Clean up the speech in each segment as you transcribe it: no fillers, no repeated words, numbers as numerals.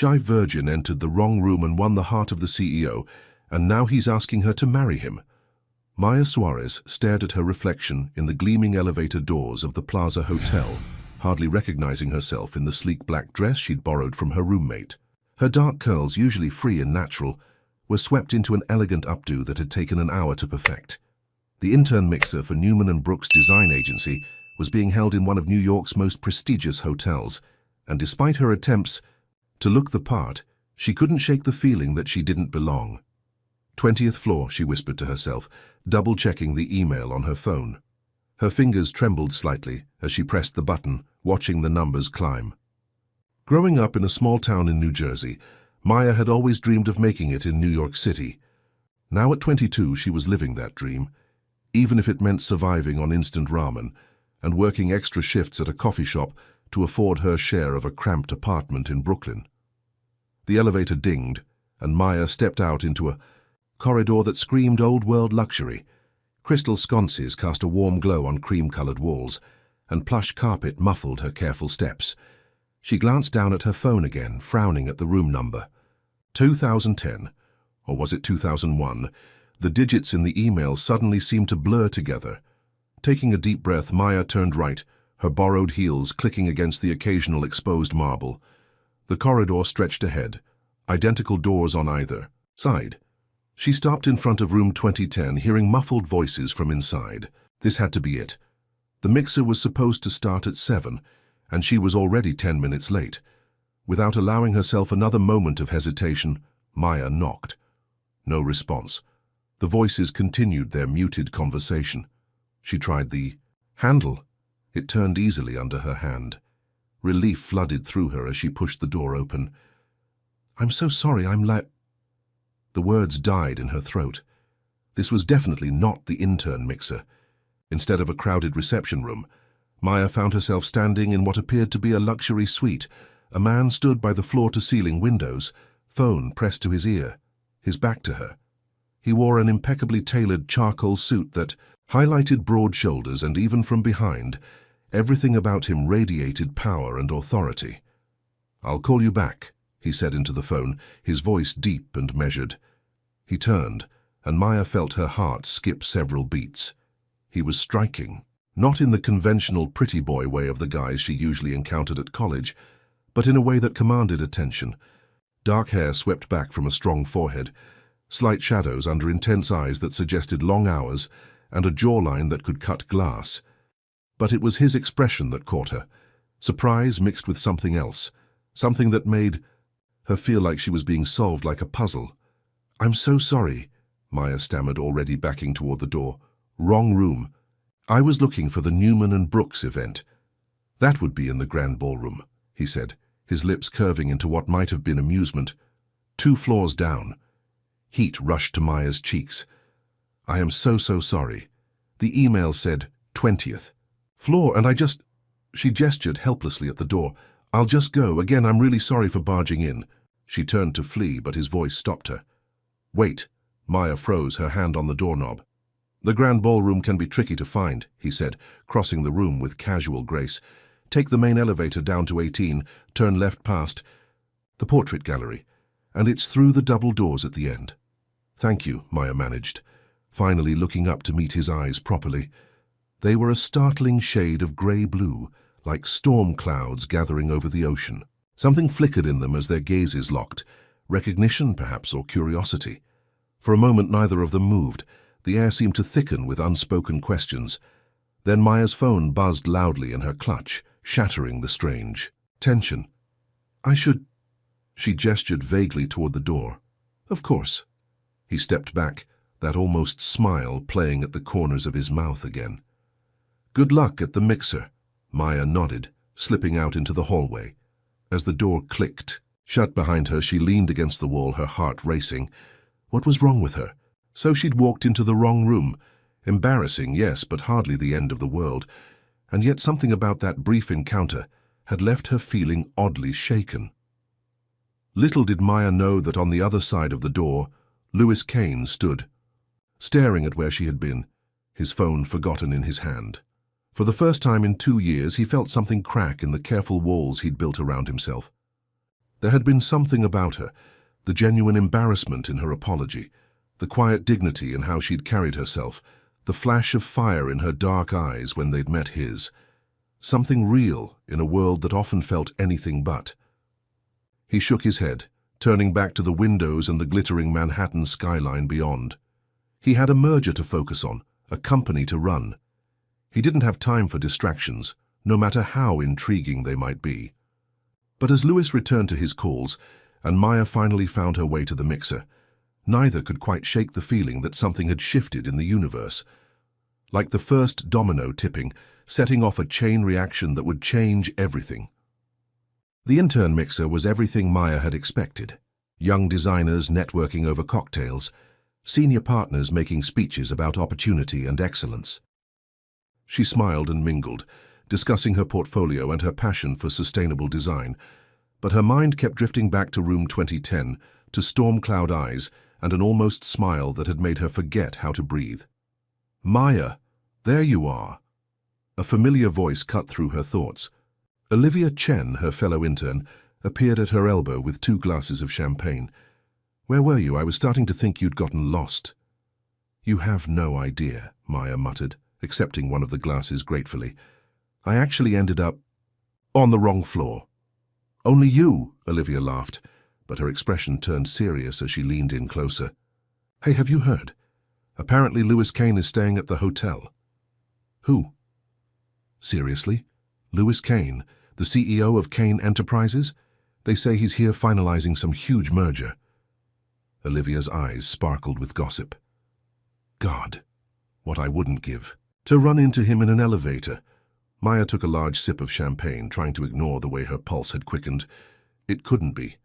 Shy virgin entered the wrong room and won the heart of the CEO, and now he's asking her to marry him. Maya Suarez stared at her reflection in the gleaming elevator doors of the Plaza Hotel, hardly recognizing herself in the sleek black dress she'd borrowed from her roommate. Her dark curls, usually free and natural, were swept into an elegant updo that had taken an hour to perfect. The intern mixer for Newman & Brooks Design Agency was being held in one of New York's most prestigious hotels, and despite her attempts to look the part, she couldn't shake the feeling that she didn't belong. 20th floor, she whispered to herself, double-checking the email on her phone. Her fingers trembled slightly as she pressed the button, watching the numbers climb. Growing up in a small town in New Jersey, Maya had always dreamed of making it in New York City. Now at 22, she was living that dream, even if it meant surviving on instant ramen and working extra shifts at a coffee shop to afford her share of a cramped apartment in Brooklyn. The elevator dinged, and Maya stepped out into a corridor that screamed old-world luxury. Crystal sconces cast a warm glow on cream-colored walls, and plush carpet muffled her careful steps. She glanced down at her phone again, frowning at the room number. 2010, or was it 2001? The digits in the email suddenly seemed to blur together. Taking a deep breath, Maya turned right, her borrowed heels clicking against the occasional exposed marble. The corridor stretched ahead, identical doors on either side. She stopped in front of room 2010, hearing muffled voices from inside. This had to be it. The mixer was supposed to start at 7, and she was already 10 minutes late. Without allowing herself another moment of hesitation, Maya knocked. No response. The voices continued their muted conversation. She tried the handle. It turned easily under her hand. Relief flooded through her as she pushed the door open. "I'm so sorry, I'm late." The words died in her throat. This was definitely not the intern mixer. Instead of a crowded reception room, Maya found herself standing in what appeared to be a luxury suite. A man stood by the floor-to-ceiling windows, phone pressed to his ear, his back to her. He wore an impeccably tailored charcoal suit that highlighted broad shoulders, and even from behind, everything about him radiated power and authority. "I'll call you back," he said into the phone, his voice deep and measured. He turned, and Maya felt her heart skip several beats. He was striking, not in the conventional pretty boy way of the guys she usually encountered at college, but in a way that commanded attention. Dark hair swept back from a strong forehead, slight shadows under intense eyes that suggested long hours, and a jawline that could cut glass. But it was his expression that caught her, surprise mixed with something else, something that made her feel like she was being solved like a puzzle. "I'm so sorry," Maya stammered, already backing toward the door. "Wrong room. I was looking for the Newman & Brooks event." "That would be in the Grand Ballroom," he said, his lips curving into what might have been amusement. "2 floors down." Heat rushed to Maya's cheeks. "I am so sorry. The email said 20th floor, and She gestured helplessly at the door. "I'll just go. Again, I'm really sorry for barging in." She turned to flee, but his voice stopped her. "Wait." Maya froze, her hand on the doorknob. "The Grand Ballroom can be tricky to find," he said, crossing the room with casual grace. "Take the main elevator down to 18, turn left past the portrait gallery, and it's through the double doors at the end." "Thank you," Maya managed, finally looking up to meet his eyes properly. They were a startling shade of grey-blue, like storm clouds gathering over the ocean. Something flickered in them as their gazes locked, recognition perhaps, or curiosity. For a moment neither of them moved. The air seemed to thicken with unspoken questions. Then Maya's phone buzzed loudly in her clutch, shattering the strange tension. "I should—" She gestured vaguely toward the door. "Of course." He stepped back, that almost smile playing at the corners of his mouth again. "Good luck at the mixer." Maya nodded, slipping out into the hallway. As the door clicked shut behind her, she leaned against the wall, her heart racing. What was wrong with her? So she'd walked into the wrong room. Embarrassing, yes, but hardly the end of the world. And yet something about that brief encounter had left her feeling oddly shaken. Little did Maya know that on the other side of the door, Louis Kane stood, staring at where she had been, his phone forgotten in his hand. For the first time in 2 years, he felt something crack in the careful walls he'd built around himself. There had been something about her, the genuine embarrassment in her apology, the quiet dignity in how she'd carried herself, the flash of fire in her dark eyes when they'd met his. Something real in a world that often felt anything but. He shook his head, turning back to the windows and the glittering Manhattan skyline beyond. He had a merger to focus on, a company to run. He didn't have time for distractions, no matter how intriguing they might be. But as Lewis returned to his calls, and Maya finally found her way to the mixer, neither could quite shake the feeling that something had shifted in the universe. Like the first domino tipping, setting off a chain reaction that would change everything. The intern mixer was everything Maya had expected. Young designers networking over cocktails, senior partners making speeches about opportunity and excellence. She smiled and mingled, discussing her portfolio and her passion for sustainable design, but her mind kept drifting back to room 2010, to storm-cloud eyes and an almost smile that had made her forget how to breathe. "Maya, there you are." A familiar voice cut through her thoughts. Olivia Chen, her fellow intern, appeared at her elbow with 2 glasses of champagne. "Where were you? I was starting to think you'd gotten lost." "You have no idea," Maya muttered, accepting one of the glasses gratefully. "I actually ended up on the wrong floor." "Only you," Olivia laughed, but her expression turned serious as she leaned in closer. "Hey, have you heard? Apparently Louis Kane is staying at the hotel." "Who?" "Seriously? Louis Kane, the CEO of Kane Enterprises? They say he's here finalizing some huge merger." Olivia's eyes sparkled with gossip. God, what I wouldn't give to run into him in an elevator. Maya took a large sip of champagne, trying to ignore the way her pulse had quickened. It couldn't be.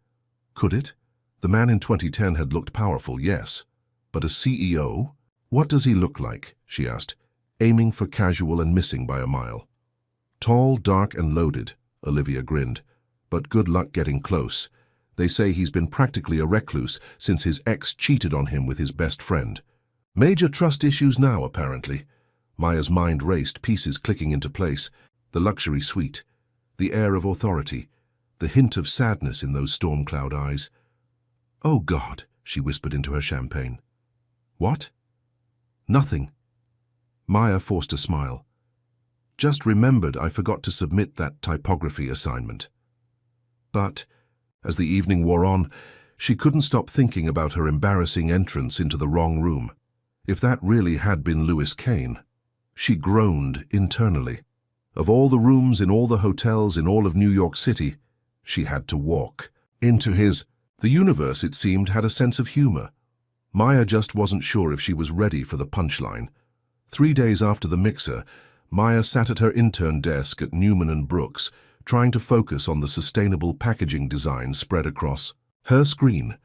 Could it? The man in 2010 had looked powerful, yes. But a CEO? "What does he look like?" she asked, aiming for casual and missing by a mile. "Tall, dark and loaded," Olivia grinned. "But good luck getting close. They say he's been practically a recluse since his ex cheated on him with his best friend. Major trust issues now, apparently." Maya's mind raced, pieces clicking into place. The luxury suite, the air of authority, the hint of sadness in those storm cloud eyes. "Oh God," she whispered into her champagne. "What?" "Nothing." Maya forced a smile. "Just remembered I forgot to submit that typography assignment." But, as the evening wore on, she couldn't stop thinking about her embarrassing entrance into the wrong room. If that really had been Louis Kane. She groaned internally. Of all the rooms in all the hotels in all of New York City, she had to walk into his. The universe, it seemed, had a sense of humor. Maya just wasn't sure if she was ready for the punchline. 3 days after the mixer, Maya sat at her intern desk at Newman and Brooks, trying to focus on the sustainable packaging design spread across her screen.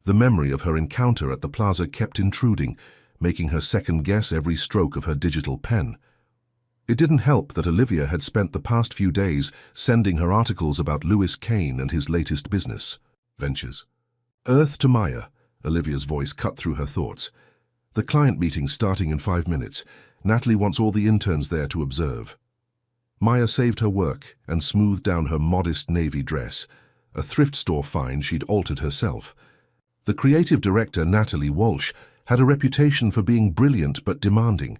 The memory of her encounter at the plaza kept intruding, making her second-guess every stroke of her digital pen. It didn't help that Olivia had spent the past few days sending her articles about Louis Kane and his latest business ventures. "Earth to Maya," Olivia's voice cut through her thoughts. "The client meeting's starting in 5 minutes. Natalie wants all the interns there to observe." Maya saved her work and smoothed down her modest navy dress, a thrift store find she'd altered herself. The creative director, Natalie Walsh, had a reputation for being brilliant but demanding.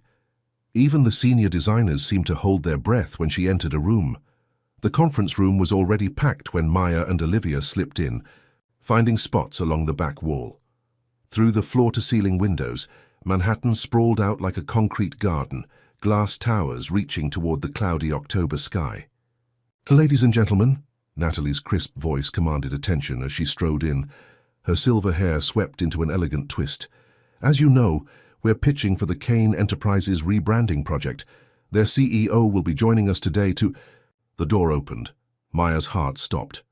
Even the senior designers seemed to hold their breath when she entered a room. The conference room was already packed when Maya and Olivia slipped in, finding spots along the back wall. Through the floor-to-ceiling windows, Manhattan sprawled out like a concrete garden, glass towers reaching toward the cloudy October sky. "Ladies and gentlemen," Natalie's crisp voice commanded attention as she strode in, her silver hair swept into an elegant twist. "As you know, we're pitching for the Kane Enterprises rebranding project. Their CEO will be joining us today to—" The door opened. Maya's heart stopped.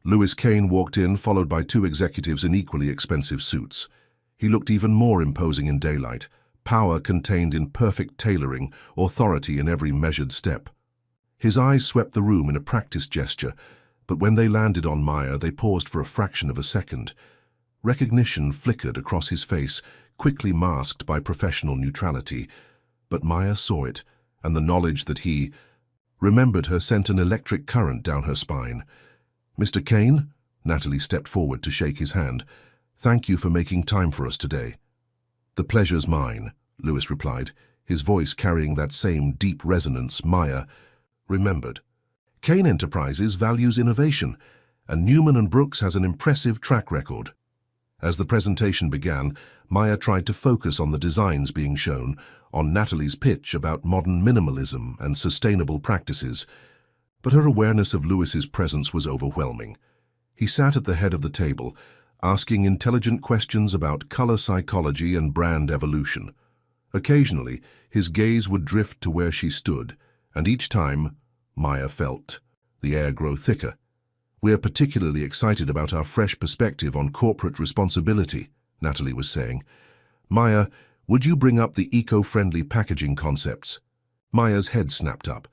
Louis Kane walked in, followed by 2 executives in equally expensive suits. He looked even more imposing in daylight, power contained in perfect tailoring, authority in every measured step. His eyes swept the room in a practiced gesture, but when they landed on Maya, they paused for a fraction of a second. Recognition flickered across his face, quickly masked by professional neutrality. But Maya saw it, and the knowledge that he remembered her sent an electric current down her spine. "Mr. Kane?" Natalie stepped forward to shake his hand. "Thank you for making time for us today." "The pleasure's mine," Lewis replied, his voice carrying that same deep resonance Maya remembered. "Kane Enterprises values innovation, and Newman & Brooks has an impressive track record." As the presentation began, Maya tried to focus on the designs being shown, on Natalie's pitch about modern minimalism and sustainable practices, but her awareness of Lewis's presence was overwhelming. He sat at the head of the table, asking intelligent questions about color psychology and brand evolution. Occasionally, his gaze would drift to where she stood, and each time, Maya felt the air grow thicker. "We're particularly excited about our fresh perspective on corporate responsibility," Natalie was saying. "Maya, would you bring up the eco-friendly packaging concepts?" Maya's head snapped up.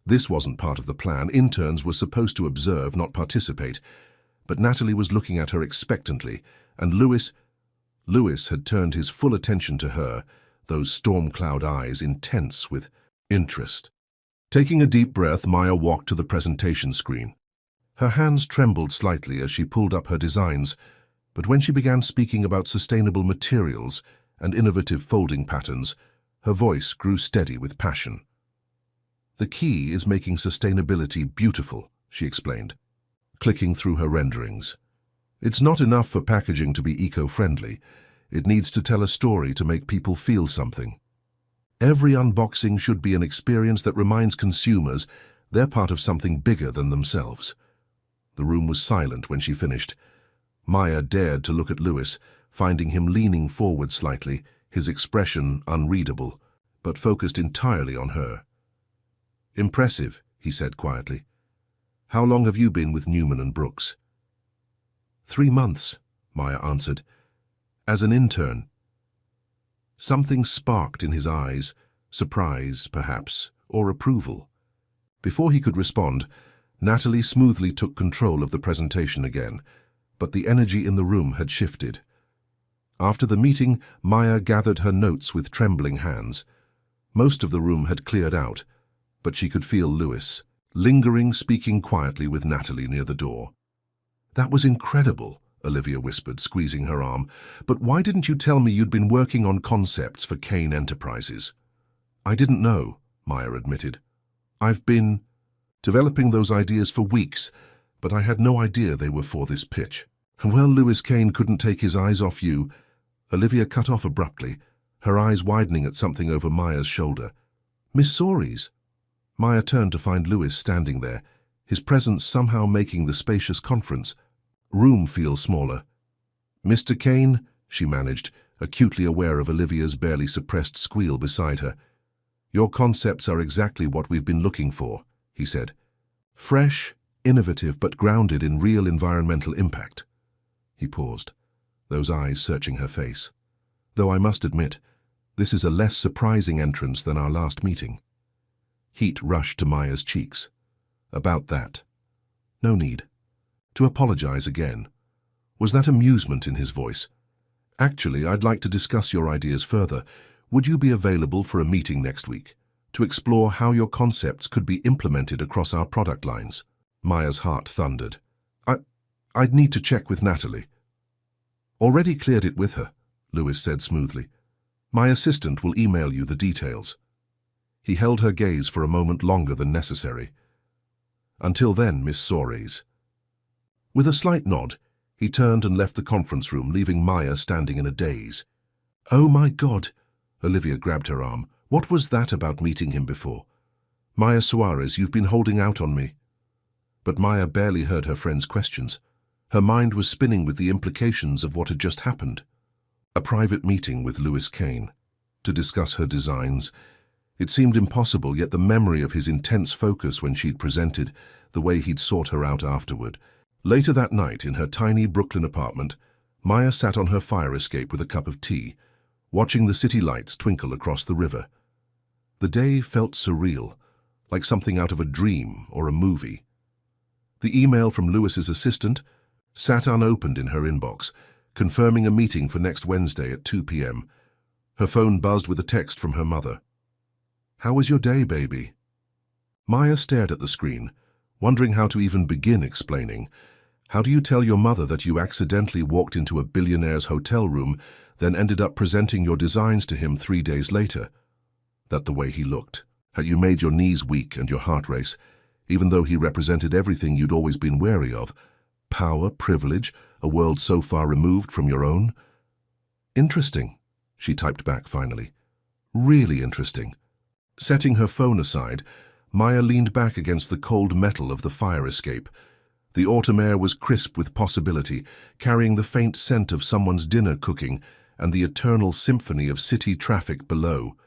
This wasn't part of the plan. Interns were supposed to observe, not participate. But Natalie was looking at her expectantly, and Lewis had turned his full attention to her, those storm cloud eyes intense with interest. Taking a deep breath, Maya walked to the presentation screen. Her hands trembled slightly as she pulled up her designs, but when she began speaking about sustainable materials and innovative folding patterns, her voice grew steady with passion. "The key is making sustainability beautiful," she explained, clicking through her renderings. "It's not enough for packaging to be eco-friendly. It needs to tell a story to make people feel something. Every unboxing should be an experience that reminds consumers they're part of something bigger than themselves." The room was silent when she finished. Maya dared to look at Lewis, finding him leaning forward slightly, his expression unreadable, but focused entirely on her. "Impressive," he said quietly. "How long have you been with Newman & Brooks?" 3 months, Maya answered. "As an intern." Something sparked in his eyes, surprise, perhaps, or approval. Before he could respond, Natalie smoothly took control of the presentation again, but the energy in the room had shifted. After the meeting, Maya gathered her notes with trembling hands. Most of the room had cleared out, but she could feel Lewis, lingering, speaking quietly with Natalie near the door. "That was incredible," Olivia whispered, squeezing her arm. "But why didn't you tell me you'd been working on concepts for Kane Enterprises?" "I didn't know," Maya admitted. "I've been developing those ideas for weeks, but I had no idea they were for this pitch." "Well, Lewis Kane couldn't take his eyes off you." Olivia cut off abruptly, her eyes widening at something over Maya's shoulder. "Miss.Stories." Maya turned to find Lewis standing there, his presence somehow making the spacious conference room feel smaller. "Mr. Kane," she managed, acutely aware of Olivia's barely suppressed squeal beside her. "Your concepts are exactly what we've been looking for," he said. "Fresh, innovative, but grounded in real environmental impact." He paused, those eyes searching her face. "Though I must admit, this is a less surprising entrance than our last meeting." Heat rushed to Maya's cheeks. "About that. No need to apologize again." Was that amusement in his voice? "Actually, I'd like to discuss your ideas further. Would you be available for a meeting next week to explore how your concepts could be implemented across our product lines?" Maya's heart thundered. I'd need to check with Natalie." "Already cleared it with her," Lewis said smoothly. "My assistant will email you the details." He held her gaze for a moment longer than necessary. "Until then, Miss.Stories." With a slight nod, he turned and left the conference room, leaving Maya standing in a daze. "Oh my God!" Olivia grabbed her arm. "What was that about meeting him before?" "Maya Suarez, you've been holding out on me." But Maya barely heard her friend's questions. Her mind was spinning with the implications of what had just happened. A private meeting with Lewis Kane to discuss her designs. It seemed impossible, yet the memory of his intense focus when she'd presented, the way he'd sought her out afterward. Later that night, in her tiny Brooklyn apartment, Maya sat on her fire escape with a cup of tea, watching the city lights twinkle across the river. The day felt surreal, like something out of a dream or a movie. The email from Lewis's assistant sat unopened in her inbox, confirming a meeting for next Wednesday at 2 p.m. Her phone buzzed with a text from her mother. "How was your day, baby?" Maya stared at the screen, wondering how to even begin explaining. How do you tell your mother that you accidentally walked into a billionaire's hotel room, then ended up presenting your designs to him 3 days later? That the way he looked. Had you made your knees weak and your heart race, even though he represented everything you'd always been wary of? Power, privilege, a world so far removed from your own? Interesting, she typed back finally. Really interesting. Setting her phone aside, Maya leaned back against the cold metal of the fire escape. The autumn air was crisp with possibility, carrying the faint scent of someone's dinner cooking and the eternal symphony of city traffic below.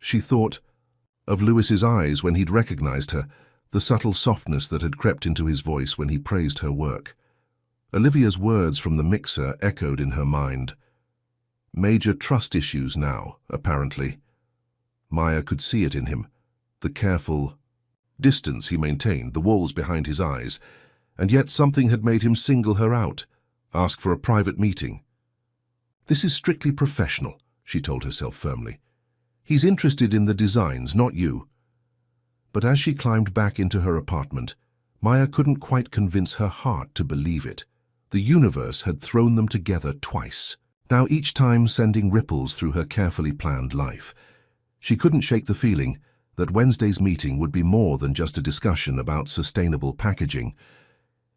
She thought of Lewis's eyes when he'd recognized her, the subtle softness that had crept into his voice when he praised her work. Olivia's words from the mixer echoed in her mind. Major trust issues now, apparently. Maya could see it in him, the careful distance he maintained, the walls behind his eyes, and yet something had made him single her out, ask for a private meeting. This is strictly professional, she told herself firmly. He's interested in the designs, not you. But as she climbed back into her apartment, Maya couldn't quite convince her heart to believe it. The universe had thrown them together twice, now each time sending ripples through her carefully planned life. She couldn't shake the feeling that Wednesday's meeting would be more than just a discussion about sustainable packaging.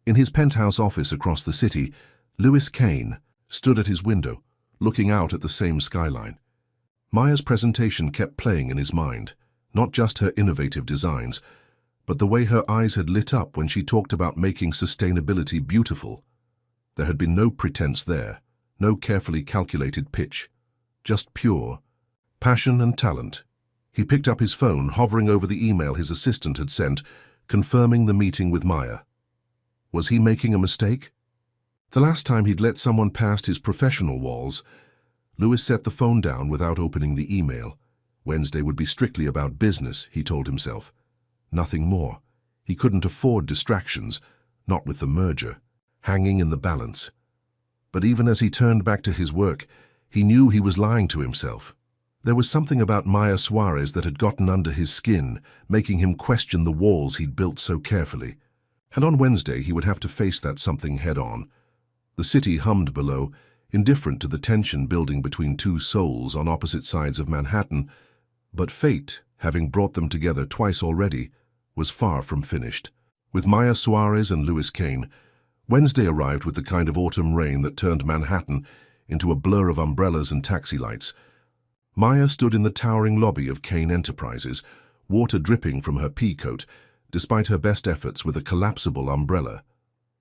In his penthouse office across the city, Lewis Kane stood at his window, looking out at the same skyline. Maya's presentation kept playing in his mind, not just her innovative designs, but the way her eyes had lit up when she talked about making sustainability beautiful. There had been no pretense there, no carefully calculated pitch, just pure passion and talent. He picked up his phone, hovering over the email his assistant had sent, confirming the meeting with Maya. Was he making a mistake? The last time he'd let someone past his professional walls, Lewis set the phone down without opening the email. Wednesday would be strictly about business, he told himself. Nothing more. He couldn't afford distractions, not with the merger, hanging in the balance. But even as he turned back to his work, he knew he was lying to himself. There was something about Maya Suarez that had gotten under his skin, making him question the walls he'd built so carefully. And on Wednesday he would have to face that something head-on. The city hummed below, indifferent to the tension building between two souls on opposite sides of Manhattan, but fate, having brought them together twice already, was far from finished. With Maya Suarez and Lewis Kane, Wednesday arrived with the kind of autumn rain that turned Manhattan into a blur of umbrellas and taxi lights. Maya stood in the towering lobby of Kane Enterprises, water dripping from her pea coat, despite her best efforts with a collapsible umbrella.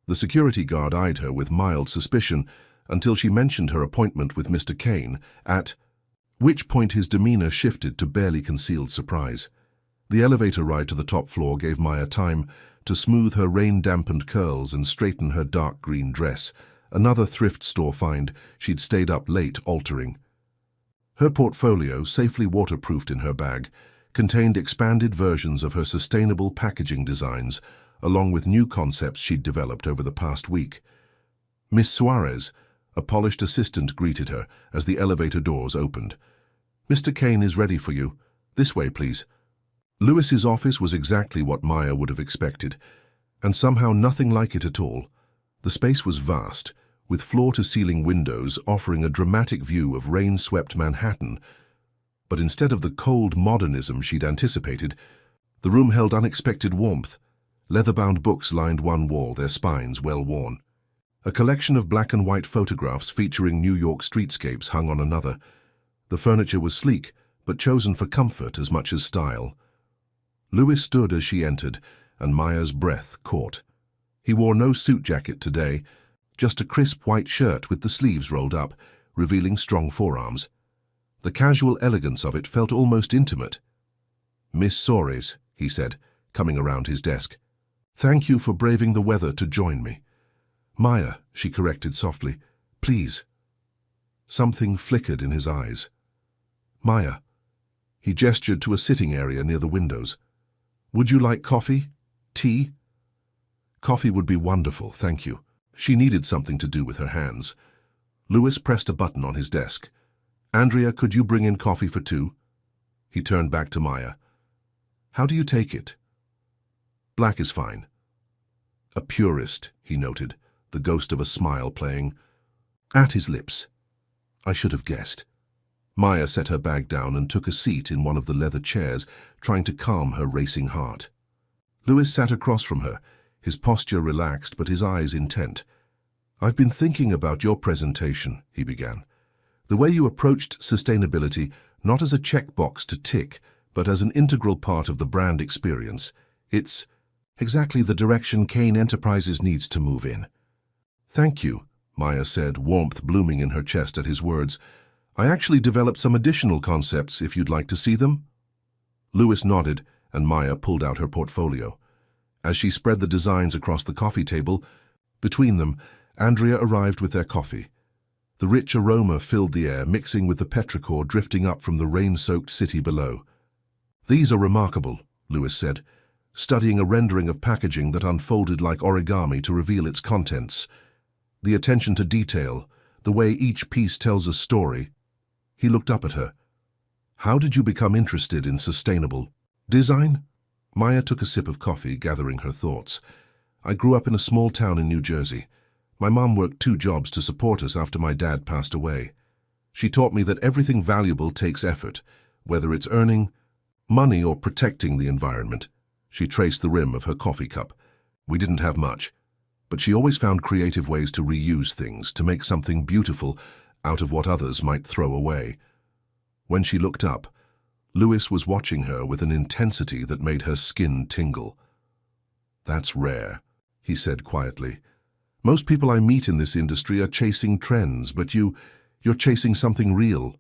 The security guard eyed her with mild suspicion until she mentioned her appointment with Mr. Kane, at which point his demeanor shifted to barely concealed surprise. The elevator ride to the top floor gave Maya time to smooth her rain-dampened curls and straighten her dark green dress, another thrift store find she'd stayed up late altering. Her portfolio, safely waterproofed in her bag, contained expanded versions of her sustainable packaging designs, along with new concepts she'd developed over the past week. Miss Suarez, a polished assistant, greeted her as the elevator doors opened. "Mr. Kane is ready for you. This way, please." Lewis's office was exactly what Maya would have expected, and somehow nothing like it at all. The space was vast, with floor-to-ceiling windows offering a dramatic view of rain-swept Manhattan. But instead of the cold modernism she'd anticipated, the room held unexpected warmth. Leather-bound books lined one wall, their spines well worn. A collection of black and white photographs featuring New York streetscapes hung on another. The furniture was sleek, but chosen for comfort as much as style. Lewis stood as she entered, and Maya's breath caught. He wore no suit jacket today, just a crisp white shirt with the sleeves rolled up, revealing strong forearms. The casual elegance of it felt almost intimate. "Miss Suarez," he said, coming around his desk. "Thank you for braving the weather to join me." "Maya," she corrected softly. "Please." Something flickered in his eyes. "Maya." He gestured to a sitting area near the windows. "Would you like coffee? Tea?" "Coffee would be wonderful, thank you." She needed something to do with her hands. Lewis pressed a button on his desk. "Andrea, could you bring in coffee for 2? He turned back to Maya. "How do you take it?" "Black is fine." "A purist," he noted. the ghost of a smile playing at his lips. I should have guessed. Maya set her bag down and took a seat in one of the leather chairs, trying to calm her racing heart. Louis sat across from her, his posture relaxed but his eyes intent. "I've been thinking about your presentation," he began. "The way you approached sustainability, not as a checkbox to tick, but as an integral part of the brand experience. It's exactly the direction Kane Enterprises needs to move in." "Thank you," Maya said, warmth blooming in her chest at his words. "I actually developed some additional concepts if you'd like to see them." Louis nodded, and Maya pulled out her portfolio. As she spread the designs across the coffee table, between them, Andrea arrived with their coffee. The rich aroma filled the air, mixing with the petrichor drifting up from the rain-soaked city below. "These are remarkable," Louis said, studying a rendering of packaging that unfolded like origami to reveal its contents. The attention to detail, the way each piece tells a story. He looked up at her. "How did you become interested in sustainable design?" Maya took a sip of coffee, gathering her thoughts. "I grew up in a small town in New Jersey. My mom worked 2 jobs to support us after my dad passed away. She taught me that everything valuable takes effort, whether it's earning money or protecting the environment." She traced the rim of her coffee cup. "We didn't have much, but she always found creative ways to reuse things, to make something beautiful out of what others might throw away." When she looked up, Louis was watching her with an intensity that made her skin tingle. "That's rare," he said quietly. "Most people I meet in this industry are chasing trends, but you're chasing something real."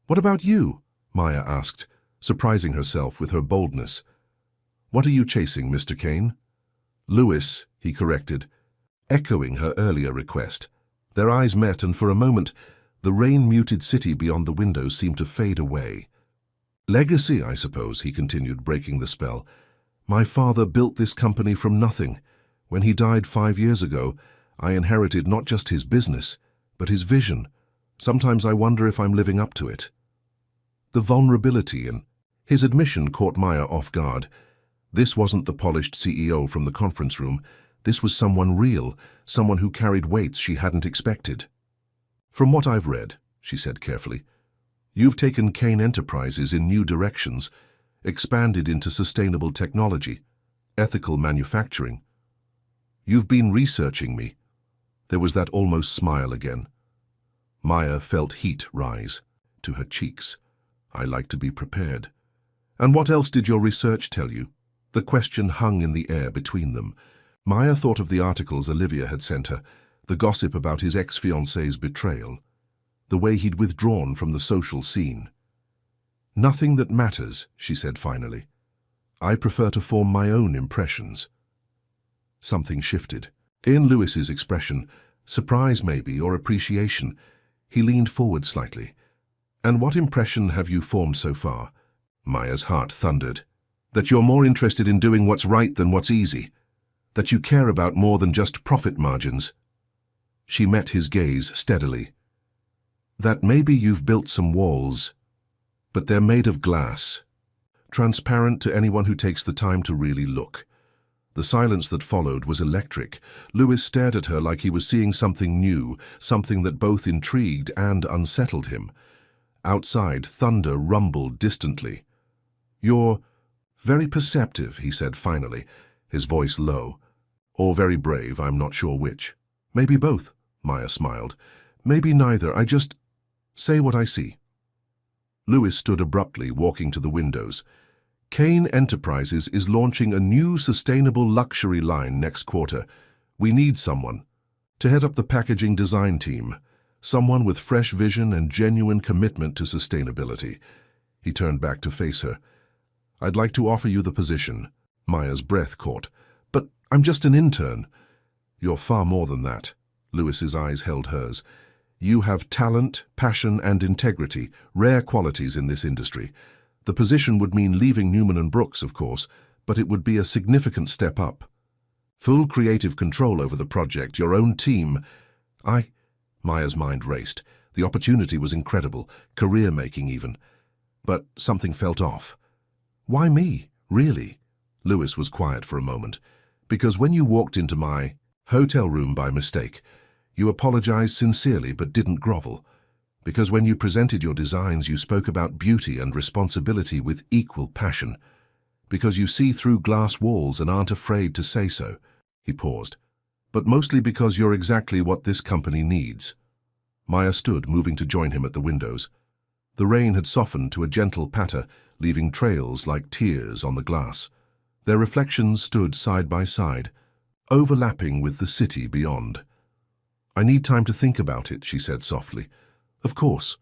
"What about you?" Maya asked, surprising herself with her boldness. "What are you chasing, Mr. Kane?" "Louis," he corrected, echoing her earlier request. Their eyes met, and for a moment, the rain-muted city beyond the windows seemed to fade away. "Legacy, I suppose," he continued, breaking the spell. "My father built this company from nothing. When he died 5 years ago, I inherited not just his business, but his vision. Sometimes I wonder if I'm living up to it." The vulnerability in his admission caught Maya off guard. This wasn't the polished CEO from the conference room. This was someone real, someone who carried weights she hadn't expected. "From what I've read," she said carefully, "you've taken Kane Enterprises in new directions, expanded into sustainable technology, ethical manufacturing. You've been researching me." There was that almost smile again. Maya felt heat rise to her cheeks. "I like to be prepared." "And what else did your research tell you?" The question hung in the air between them. Maya thought of the articles Olivia had sent her, the gossip about his ex-fiancée's betrayal, the way he'd withdrawn from the social scene. "Nothing that matters," she said finally. "I prefer to form my own impressions." Something shifted. In Louis's expression, surprise maybe, or appreciation, he leaned forward slightly. "And what impression have you formed so far?" Maya's heart thundered. "That you're more interested in doing what's right than what's easy. That you care about more than just profit margins." She met his gaze steadily. "That maybe you've built some walls, but they're made of glass, transparent to anyone who takes the time to really look." The silence that followed was electric. Louis stared at her like he was seeing something new, something that both intrigued and unsettled him. Outside, thunder rumbled distantly. "You're very perceptive," he said finally, his voice low. "Or very brave, I'm not sure which." "Maybe both," Maya smiled. "Maybe neither. I just say what I see." Louis stood abruptly, walking to the windows. "Kane Enterprises is launching a new sustainable luxury line next quarter. We need someone to head up the packaging design team, someone with fresh vision and genuine commitment to sustainability." He turned back to face her. "I'd like to offer you the position." Maya's breath caught. "But I'm just an intern." "You're far more than that." Louis's eyes held hers. "You have talent, passion, and integrity, rare qualities in this industry. The position would mean leaving Newman and Brooks, of course, but it would be a significant step up. Full creative control over the project, your own team." Maya's mind raced. The opportunity was incredible, career-making even. But something felt off. "Why me, really?" Louis was quiet for a moment. "Because when you walked into my Hotel room by mistake. You apologized sincerely but didn't grovel. Because when you presented your designs, you spoke about beauty and responsibility with equal passion. Because you see through glass walls and aren't afraid to say so. He paused. But mostly because you're exactly what this company needs. Maya stood, moving to join him at the windows. The rain had softened to a gentle patter, leaving trails like tears on the glass. Their reflections stood side by side, overlapping with the city beyond. I need time to think about it, she said softly. Of course.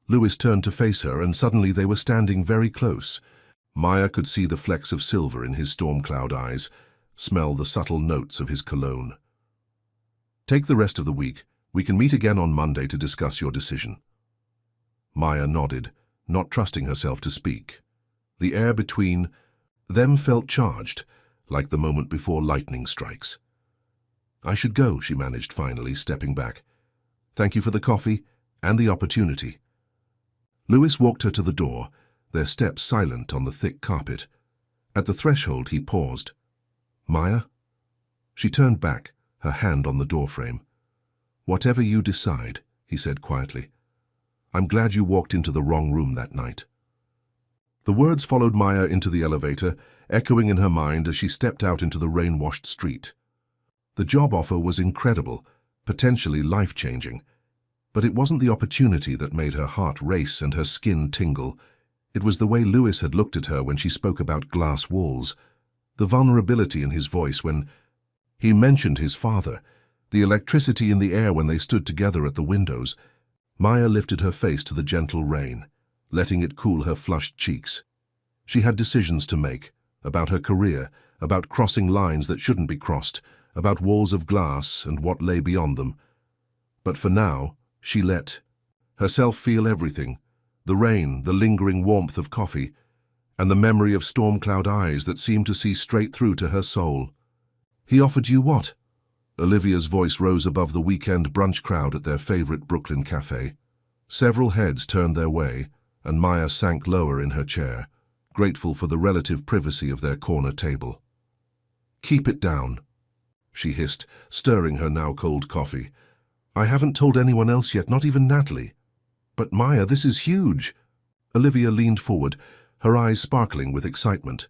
Lewis turned to face her, and suddenly they were standing very close. Maya could see the flecks of silver in his storm-cloud eyes, smell the subtle notes of his cologne. Take the rest of the week. We can meet again on Monday to discuss your decision. Maya nodded, not trusting herself to speak. The air between them felt charged, like the moment before lightning strikes. I should go, she managed finally, stepping back. Thank you for the coffee and the opportunity. Lewis walked her to the door, their steps silent on the thick carpet. At the threshold he paused. Maya? She turned back, her hand on the doorframe. Whatever you decide, he said quietly. I'm glad you walked into the wrong room that night. The words followed Maya into the elevator, echoing in her mind as she stepped out into the rain-washed street. The job offer was incredible, potentially life-changing. But it wasn't the opportunity that made her heart race and her skin tingle. It was the way Lewis had looked at her when she spoke about glass walls, the vulnerability in his voice when he mentioned his father, the electricity in the air when they stood together at the windows. Maya lifted her face to the gentle rain, letting it cool her flushed cheeks. She had decisions to make, about her career, about crossing lines that shouldn't be crossed, about walls of glass and what lay beyond them. But for now, she let herself feel everything, the rain, the lingering warmth of coffee, and the memory of storm-cloud eyes that seemed to see straight through to her soul. He offered you what? Olivia's voice rose above the weekend brunch crowd at their favorite Brooklyn cafe. Several heads turned their way, and Maya sank lower in her chair, grateful for the relative privacy of their corner table. Keep it down, she hissed, stirring her now cold coffee. I haven't told anyone else yet, not even Natalie. But Maya, this is huge. Olivia leaned forward, her eyes sparkling with excitement.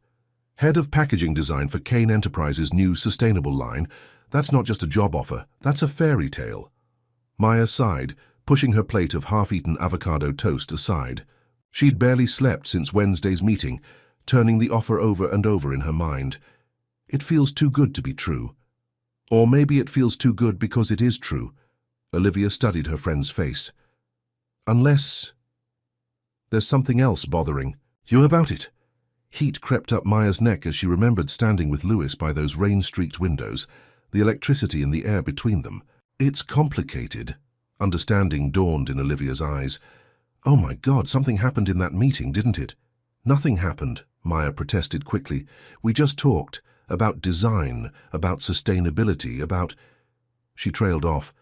Head of packaging design for Kane Enterprises' new sustainable line. That's not just a job offer, that's a fairy tale. Maya sighed, pushing her plate of half-eaten avocado toast aside. She'd barely slept since Wednesday's meeting, turning the offer over and over in her mind. It feels too good to be true. Or maybe it feels too good because it is true. Olivia studied her friend's face. Unless there's something else bothering you about it. Heat crept up Maya's neck as she remembered standing with Lewis by those rain-streaked windows, the electricity in the air between them. It's complicated. Understanding dawned in Olivia's eyes. Oh my God, something happened in that meeting, didn't it? Nothing happened, Maya protested quickly. We just talked about design, about sustainability, about... She trailed off,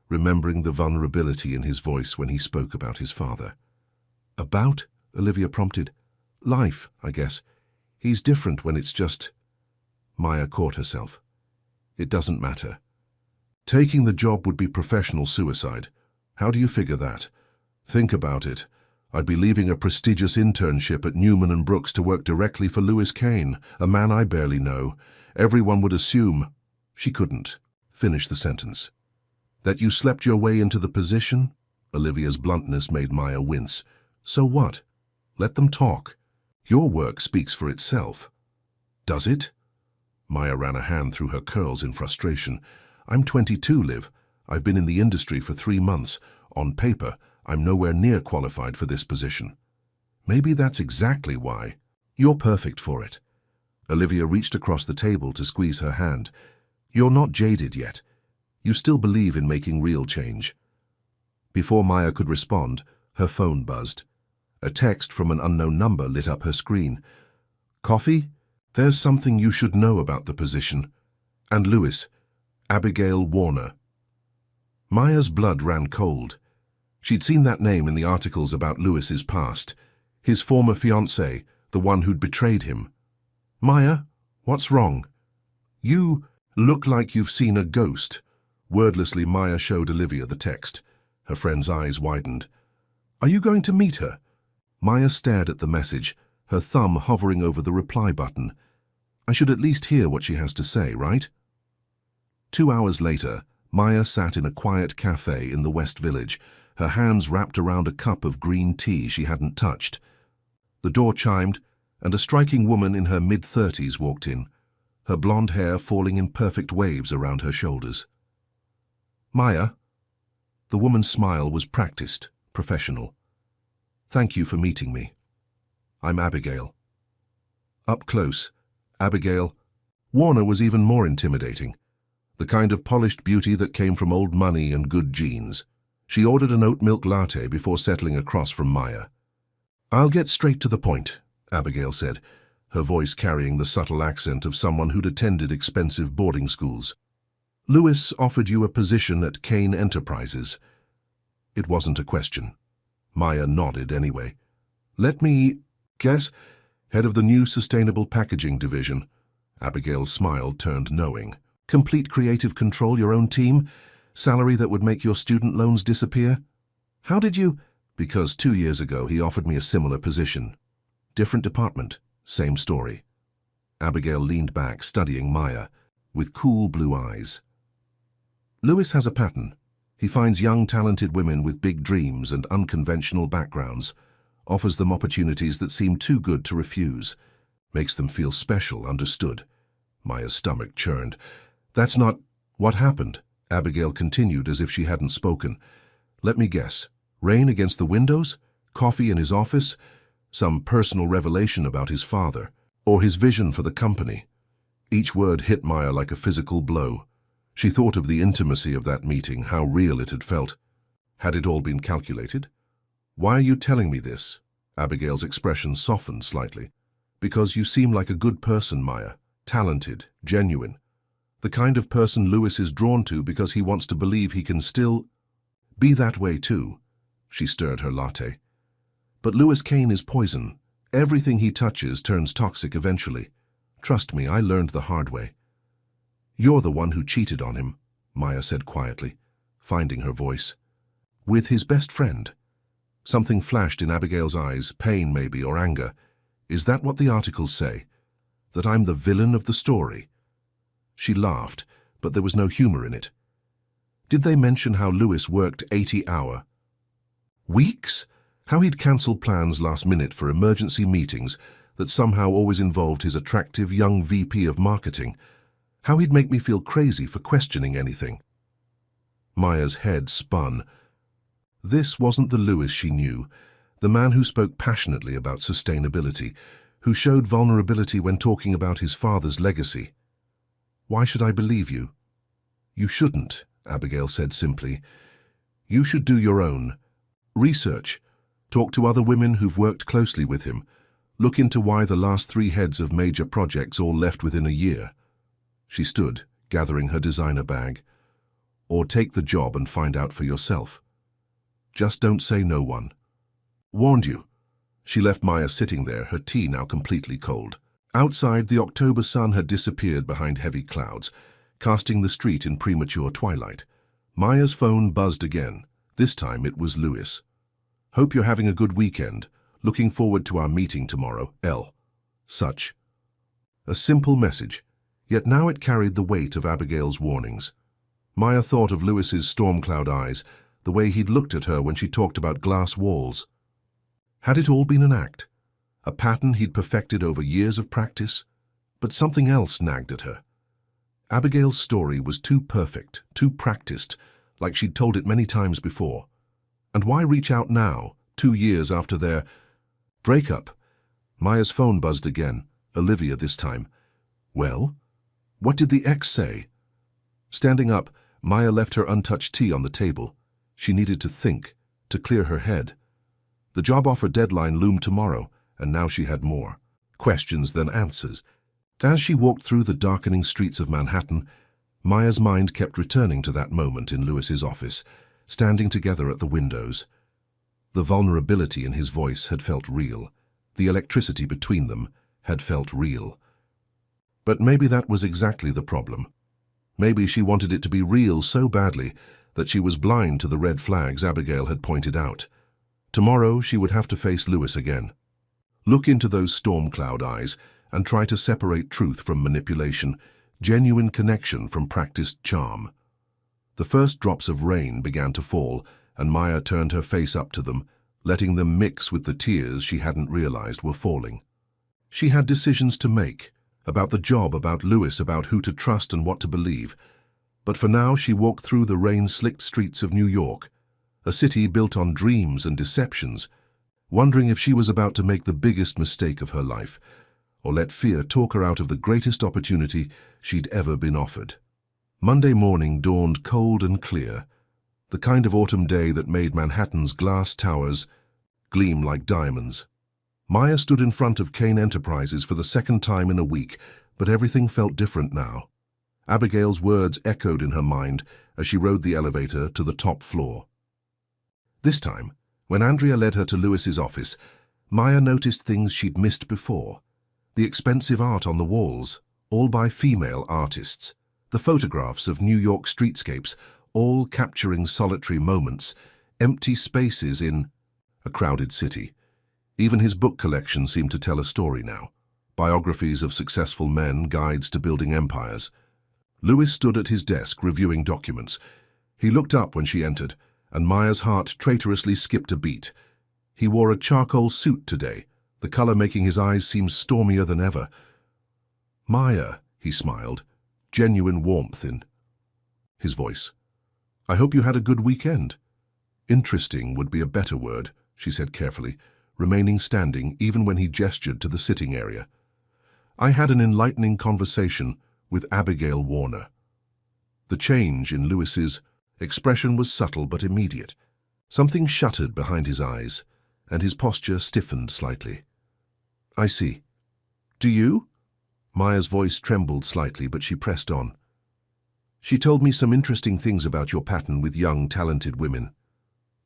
remembering the vulnerability in his voice when he spoke about his father. About? Olivia prompted. Life, I guess. He's different when it's just... Maya caught herself. It doesn't matter. Taking the job would be professional suicide. How do you figure that? Think about it. I'd be leaving a prestigious internship at Newman & Brooks to work directly for Louis Kane, a man I barely know. Everyone would assume... She couldn't finish the sentence. That you slept your way into the position? Olivia's bluntness made Maya wince. So what? Let them talk. Your work speaks for itself. Does it? Maya ran a hand through her curls in frustration. I'm 22, Liv. I've been in the industry for 3 months. On paper, I'm nowhere near qualified for this position. Maybe that's exactly why. You're perfect for it. Olivia reached across the table to squeeze her hand. You're not jaded yet. You still believe in making real change. Before Maya could respond, her phone buzzed. A text from an unknown number lit up her screen. Coffee? There's something you should know about the position. And Lewis, Abigail Warner. Maya's blood ran cold. She'd seen that name in the articles about Lewis's past. His former fiancée, the one who'd betrayed him. Maya, what's wrong? You... Look like you've seen a ghost. Wordlessly, Maya showed Olivia the text. Her friend's eyes widened. Are you going to meet her? Maya stared at the message, her thumb hovering over the reply button. I should at least hear what she has to say, right? 2 hours later, Maya sat in a quiet cafe in the West Village, her hands wrapped around a cup of green tea she hadn't touched. The door chimed, and a striking woman in her mid-30s walked in, her blonde hair falling in perfect waves around her shoulders. Maya? The woman's smile was practiced, professional. Thank you for meeting me. I'm Abigail. Up close, Abigail. Warner was even more intimidating. The kind of polished beauty that came from old money and good genes. She ordered an oat milk latte before settling across from Maya. I'll get straight to the point, Abigail said, her voice carrying the subtle accent of someone who'd attended expensive boarding schools. Lewis offered you a position at Kane Enterprises. It wasn't a question. Maya nodded anyway. Let me guess, head of the new Sustainable Packaging Division. Abigail's smile turned knowing. Complete creative control, your own team? Salary that would make your student loans disappear? How did you? Because 2 years ago he offered me a similar position. Different department, same story. Abigail leaned back, studying Maya, with cool blue eyes. Lewis has a pattern. He finds young, talented women with big dreams and unconventional backgrounds, offers them opportunities that seem too good to refuse, makes them feel special, understood. Maya's stomach churned. That's not what happened, Abigail continued as if she hadn't spoken. Let me guess. Rain against the windows? Coffee in his office? Some personal revelation about his father? Or his vision for the company? Each word hit Maya like a physical blow. She thought of the intimacy of that meeting, how real it had felt. Had it all been calculated? Why are you telling me this? Abigail's expression softened slightly. Because you seem like a good person, Maya. Talented, genuine. The kind of person Lewis is drawn to because he wants to believe he can still be that way too. She stirred her latte. But Lewis Kane is poison. Everything he touches turns toxic eventually. Trust me, I learned the hard way. You're the one who cheated on him, Maya said quietly, finding her voice. With his best friend. Something flashed in Abigail's eyes, pain maybe, or anger. Is that what the articles say? That I'm the villain of the story? She laughed, but there was no humor in it. Did they mention how Lewis worked 80-hour weeks? How he'd cancel plans last minute for emergency meetings that somehow always involved his attractive young VP of marketing? How he'd make me feel crazy for questioning anything? Maya's head spun. This wasn't the Lewis she knew, the man who spoke passionately about sustainability, who showed vulnerability when talking about his father's legacy. Why should I believe you? You shouldn't, Abigail said simply. You should do your own research. Talk to other women who've worked closely with him. Look into why the last 3 heads of major projects all left within a year. She stood, gathering her designer bag. Or take the job and find out for yourself. Just don't say no one. Warned you. She left Maya sitting there, her tea now completely cold. Outside, the October sun had disappeared behind heavy clouds, casting the street in premature twilight. Maya's phone buzzed again. This time it was Lewis. Hope you're having a good weekend. Looking forward to our meeting tomorrow, L. Such. A simple message, yet now it carried the weight of Abigail's warnings. Maya thought of Lewis's storm cloud eyes, the way he'd looked at her when she talked about glass walls. Had it all been an act? A pattern he'd perfected over years of practice? But something else nagged at her. Abigail's story was too perfect, too practiced, like she'd told it many times before. And why reach out now, 2 years after their breakup? Maya's phone buzzed again, Olivia this time. Well? What did the ex say? Standing up, Maya left her untouched tea on the table. She needed to think, to clear her head. The job offer deadline loomed tomorrow, and now she had more questions than answers. As she walked through the darkening streets of Manhattan, Maya's mind kept returning to that moment in Lewis's office, standing together at the windows. The vulnerability in his voice had felt real. The electricity between them had felt real. But maybe that was exactly the problem. Maybe she wanted it to be real so badly that she was blind to the red flags Abigail had pointed out. Tomorrow she would have to face Lewis again. Look into those storm cloud eyes and try to separate truth from manipulation, genuine connection from practiced charm. The first drops of rain began to fall, and Maya turned her face up to them, letting them mix with the tears she hadn't realized were falling. She had decisions to make, about the job, about Lewis, about who to trust and what to believe. But for now she walked through the rain-slicked streets of New York, a city built on dreams and deceptions, wondering if she was about to make the biggest mistake of her life, or let fear talk her out of the greatest opportunity she'd ever been offered. Monday morning dawned cold and clear, the kind of autumn day that made Manhattan's glass towers gleam like diamonds. Maya stood in front of Kane Enterprises for the second time in a week, but everything felt different now. Abigail's words echoed in her mind as she rode the elevator to the top floor. This time, when Andrea led her to Lewis's office, Maya noticed things she'd missed before. The expensive art on the walls, all by female artists. The photographs of New York streetscapes, all capturing solitary moments, empty spaces in a crowded city. Even his book collection seemed to tell a story now. Biographies of successful men, guides to building empires. Lewis stood at his desk reviewing documents. He looked up when she entered, and Maya's heart traitorously skipped a beat. He wore a charcoal suit today, the color making his eyes seem stormier than ever. "Maya," he smiled, genuine warmth in his voice. "I hope you had a good weekend." "Interesting would be a better word," she said carefully, remaining standing even when he gestured to the sitting area. "I had an enlightening conversation with Abigail Warner." The change in Lewis's expression was subtle but immediate. Something shuttered behind his eyes, and his posture stiffened slightly. "I see. Do you?" Maya's voice trembled slightly, but she pressed on. "She told me some interesting things about your pattern with young, talented women.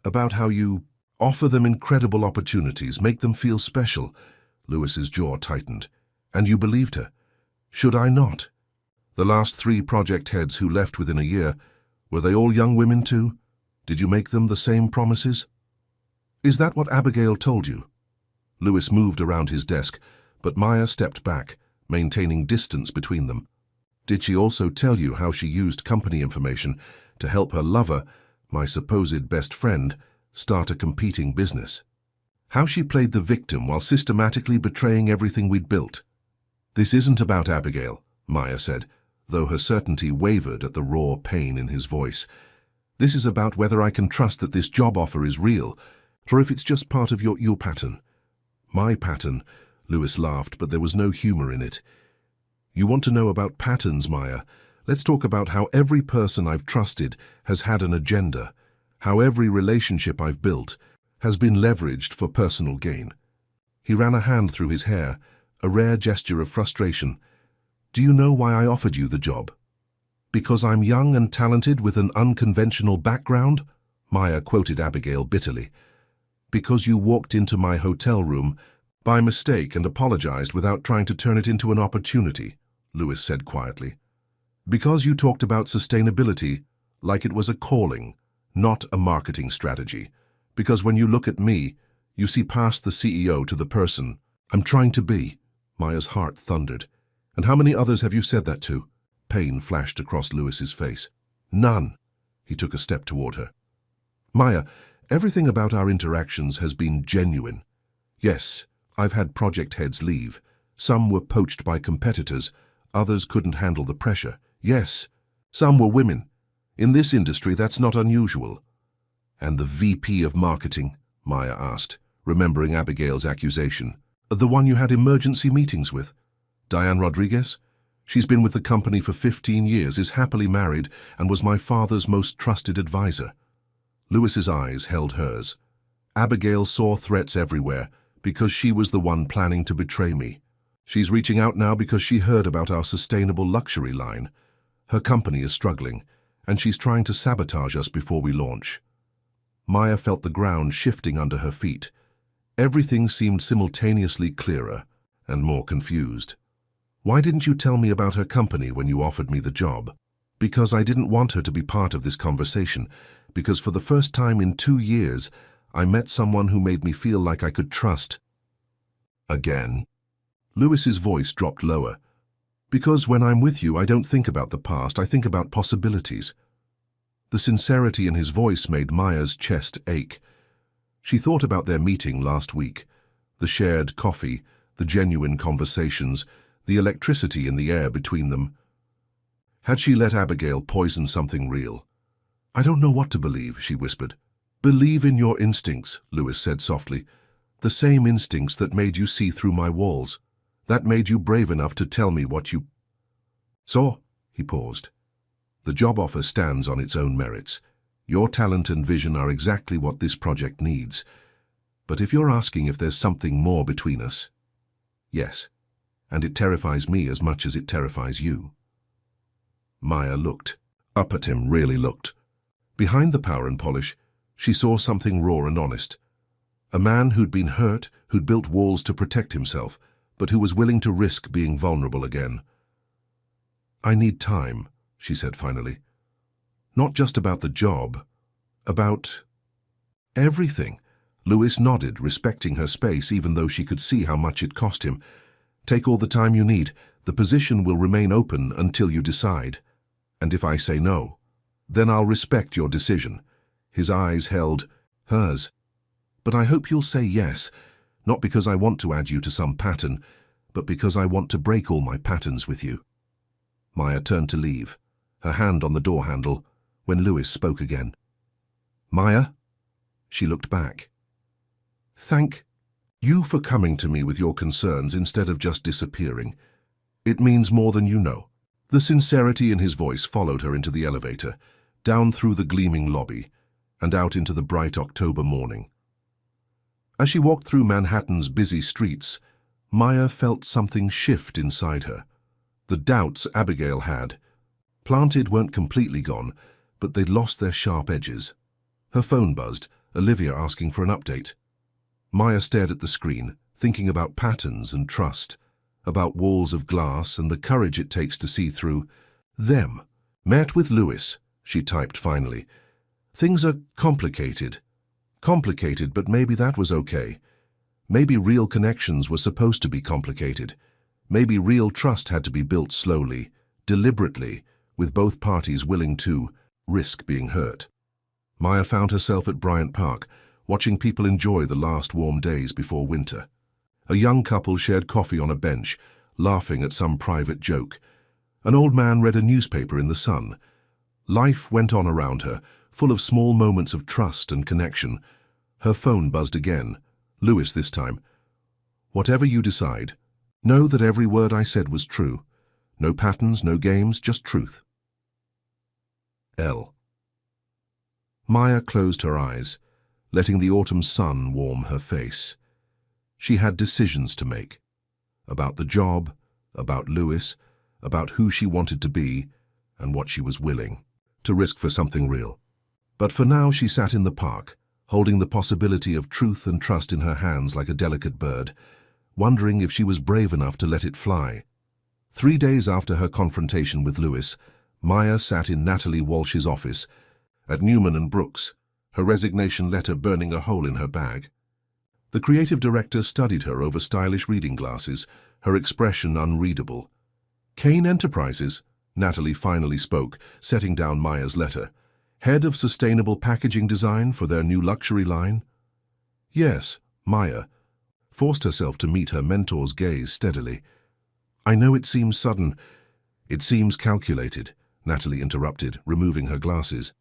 About how you offer them incredible opportunities, make them feel special." Lewis's jaw tightened. "And you believed her. Should I not? The last 3 project heads who left within a year, were they all young women too? Did you make them the same promises?" "Is that what Abigail told you?" Lewis moved around his desk, but Maya stepped back, maintaining distance between them. "Did she also tell you how she used company information to help her lover, my supposed best friend, start a competing business? How she played the victim while systematically betraying everything we'd built?" "This isn't about Abigail," Maya said, though her certainty wavered at the raw pain in his voice. "This is about whether I can trust that this job offer is real, or if it's just part of your pattern." "My pattern," Lewis laughed, but there was no humor in it. "You want to know about patterns, Maya? Let's talk about how every person I've trusted has had an agenda, how every relationship I've built has been leveraged for personal gain." He ran a hand through his hair, a rare gesture of frustration. "Do you know why I offered you the job? Because I'm young and talented with an unconventional background?" Maya quoted Abigail bitterly. "Because you walked into my hotel room by mistake and apologized without trying to turn it into an opportunity," Lewis said quietly. "Because you talked about sustainability like it was a calling, not a marketing strategy. Because when you look at me, you see past the CEO to the person I'm trying to be." Maya's heart thundered. "And how many others have you said that to?" Pain flashed across Lewis's face. "None." He took a step toward her. "Maya, everything about our interactions has been genuine. Yes, I've had project heads leave. Some were poached by competitors, others couldn't handle the pressure. Yes, some were women. In this industry, that's not unusual." "And the VP of marketing?" Maya asked, remembering Abigail's accusation. "The one you had emergency meetings with? Diane Rodriguez? She's been with the company for 15 years, is happily married, and was my father's most trusted advisor." Lewis's eyes held hers. "Abigail saw threats everywhere, because she was the one planning to betray me. She's reaching out now because she heard about our sustainable luxury line. Her company is struggling, and she's trying to sabotage us before we launch." Maya felt the ground shifting under her feet. Everything seemed simultaneously clearer and more confused. "Why didn't you tell me about her company when you offered me the job?" Because I didn't want her to be part of this conversation, because for the first time in 2 years, I met someone who made me feel like I could trust. Again. Lewis's voice dropped lower. Because when I'm with you, I don't think about the past, I think about possibilities. The sincerity in his voice made Maya's chest ache. She thought about their meeting last week, the shared coffee, the genuine conversations, the electricity in the air between them. Had she let Abigail poison something real? I don't know what to believe, she whispered. Believe in your instincts, Lewis said softly. The same instincts that made you see through my walls. That made you brave enough to tell me what you saw. He paused. The job offer stands on its own merits. Your talent and vision are exactly what this project needs. But if you're asking if there's something more between us, yes. And it terrifies me as much as it terrifies you. Maya looked. Up at him, really looked. Behind the power and polish, she saw something raw and honest. A man who'd been hurt, who'd built walls to protect himself, but who was willing to risk being vulnerable again. I need time, she said finally. Not just about the job, about everything. Lewis nodded, respecting her space even though she could see how much it cost him. Take all the time you need. The position will remain open until you decide. And if I say no, then I'll respect your decision. His eyes held hers. But I hope you'll say yes, not because I want to add you to some pattern, but because I want to break all my patterns with you. Maya turned to leave, her hand on the door handle, when Lewis spoke again. Maya? She looked back. Thank you for coming to me with your concerns instead of just disappearing. It means more than you know. The sincerity in his voice followed her into the elevator, down through the gleaming lobby, and out into the bright October morning. As she walked through Manhattan's busy streets, Maya felt something shift inside her. The doubts Abigail had, planted, weren't completely gone, but they'd lost their sharp edges. Her phone buzzed, Olivia asking for an update. Maya stared at the screen, thinking about patterns and trust, about walls of glass and the courage it takes to see through them. Met with Lewis, she typed finally. Things are complicated. Complicated, but maybe that was okay. Maybe real connections were supposed to be complicated. Maybe real trust had to be built slowly, deliberately, with both parties willing to risk being hurt. Maya found herself at Bryant Park, watching people enjoy the last warm days before winter. A young couple shared coffee on a bench, laughing at some private joke. An old man read a newspaper in the sun. Life went on around her, full of small moments of trust and connection. Her phone buzzed again. Lewis this time. Whatever you decide, know that every word I said was true. No patterns, no games, just truth. L. Maya closed her eyes, letting the autumn sun warm her face. She had decisions to make. About the job, about Lewis, about who she wanted to be, and what she was willing to risk for something real. But for now she sat in the park, holding the possibility of truth and trust in her hands like a delicate bird, wondering if she was brave enough to let it fly. 3 days after her confrontation with Lewis, Maya sat in Natalie Walsh's office at Newman and Brooks, her resignation letter burning a hole in her bag. The creative director studied her over stylish reading glasses, her expression unreadable. Kane Enterprises, Natalie finally spoke, setting down Maya's letter. Head of Sustainable Packaging Design for their new luxury line? Yes, Maya forced herself to meet her mentor's gaze steadily. I know it seems sudden. It seems calculated, Natalie interrupted, removing her glasses.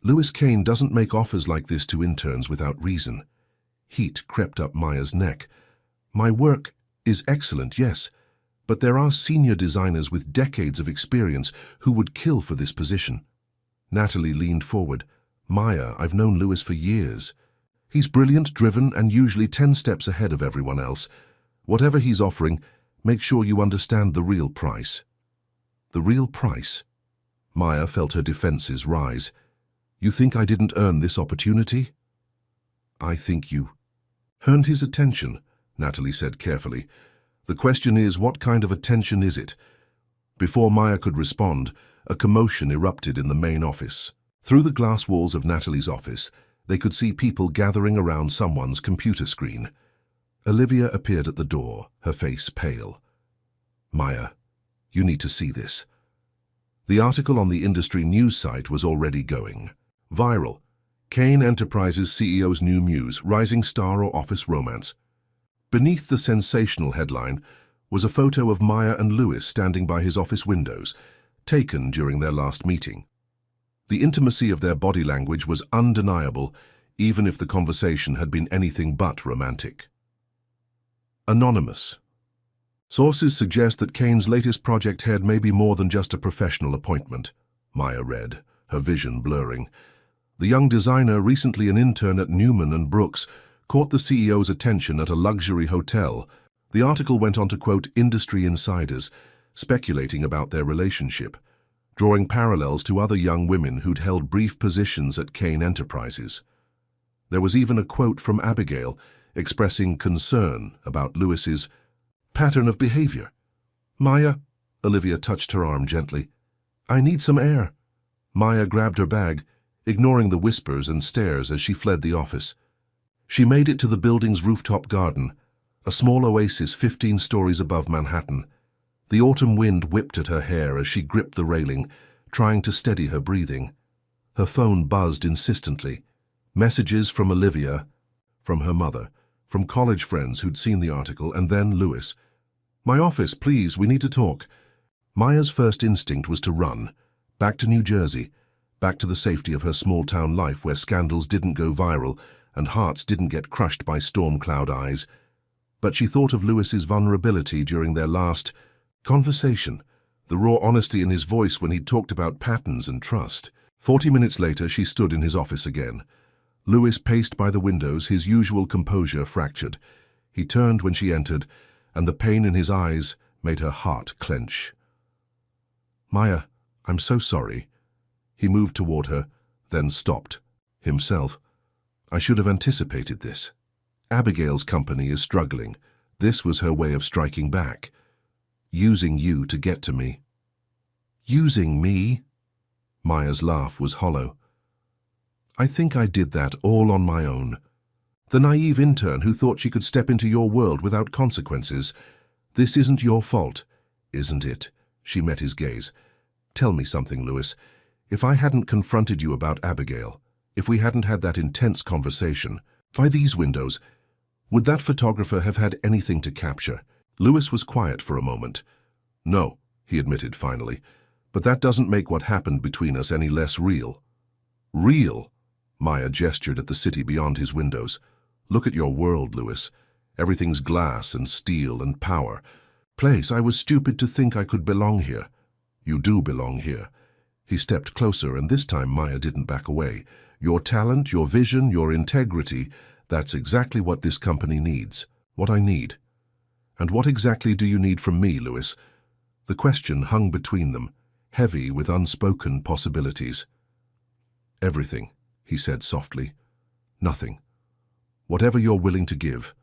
Lewis Kane doesn't make offers like this to interns without reason. Heat crept up Maya's neck. My work is excellent, yes, but there are senior designers with decades of experience who would kill for this position. Natalie leaned forward. Maya, I've known Lewis for years. He's brilliant, driven, and usually 10 steps ahead of everyone else. Whatever he's offering, make sure you understand the real price. The real price? Maya felt her defenses rise. You think I didn't earn this opportunity? I think you earned his attention, Natalie said carefully. The question is, what kind of attention is it? Before Maya could respond, a commotion erupted in the main office. Through the glass walls of Natalie's office, they could see people gathering around someone's computer screen. Olivia appeared at the door, her face pale. "Maya, you need to see this." The article on the industry news site was already going viral. Kane Enterprises CEO's new muse, rising star or office romance. Beneath the sensational headline was a photo of Maya and Lewis standing by his office windows, taken during their last meeting. The intimacy of their body language was undeniable, even if the conversation had been anything but romantic. Anonymous. Sources suggest that Kane's latest project head may be more than just a professional appointment, Maya read, her vision blurring. The young designer, recently an intern at Newman and Brooks, caught the CEO's attention at a luxury hotel. The article went on to quote industry insiders, speculating about their relationship, drawing parallels to other young women who'd held brief positions at Kane Enterprises. There was even a quote from Abigail, expressing concern about Lewis's pattern of behavior. "Maya," Olivia touched her arm gently. "I need some air." Maya grabbed her bag, ignoring the whispers and stares as she fled the office. She made it to the building's rooftop garden, a small oasis 15 stories above Manhattan. The autumn wind whipped at her hair as she gripped the railing, trying to steady her breathing. Her phone buzzed insistently. Messages from Olivia, from her mother, from college friends who'd seen the article, and then Lewis. "My office, please, we need to talk." Maya's first instinct was to run, back to New Jersey, back to the safety of her small-town life where scandals didn't go viral and hearts didn't get crushed by storm cloud eyes. But she thought of Lewis's vulnerability during their last conversation, the raw honesty in his voice when he'd talked about patterns and trust. 40 minutes later, she stood in his office again. Lewis paced by the windows, his usual composure fractured. He turned when she entered, and the pain in his eyes made her heart clench. "Maya, I'm so sorry." He moved toward her, then stopped. Himself. "I should have anticipated this. Abigail's company is struggling. This was her way of striking back. Using you to get to me." "Using me?" Maya's laugh was hollow. "I think I did that all on my own. The naive intern who thought she could step into your world without consequences. This isn't your fault, isn't it?" She met his gaze. "Tell me something, Lewis. If I hadn't confronted you about Abigail, if we hadn't had that intense conversation, by these windows, would that photographer have had anything to capture?" Lewis was quiet for a moment. "No," he admitted finally, "but that doesn't make what happened between us any less real." "Real?" Maya gestured at the city beyond his windows. "Look at your world, Lewis. Everything's glass and steel and power. Place, I was stupid to think I could belong here." "You do belong here." He stepped closer, and this time Maya didn't back away. "Your talent, your vision, your integrity, that's exactly what this company needs. What I need." "And what exactly do you need from me, Lewis?" The question hung between them, heavy with unspoken possibilities. "Everything," he said softly. "Nothing. Whatever you're willing to give."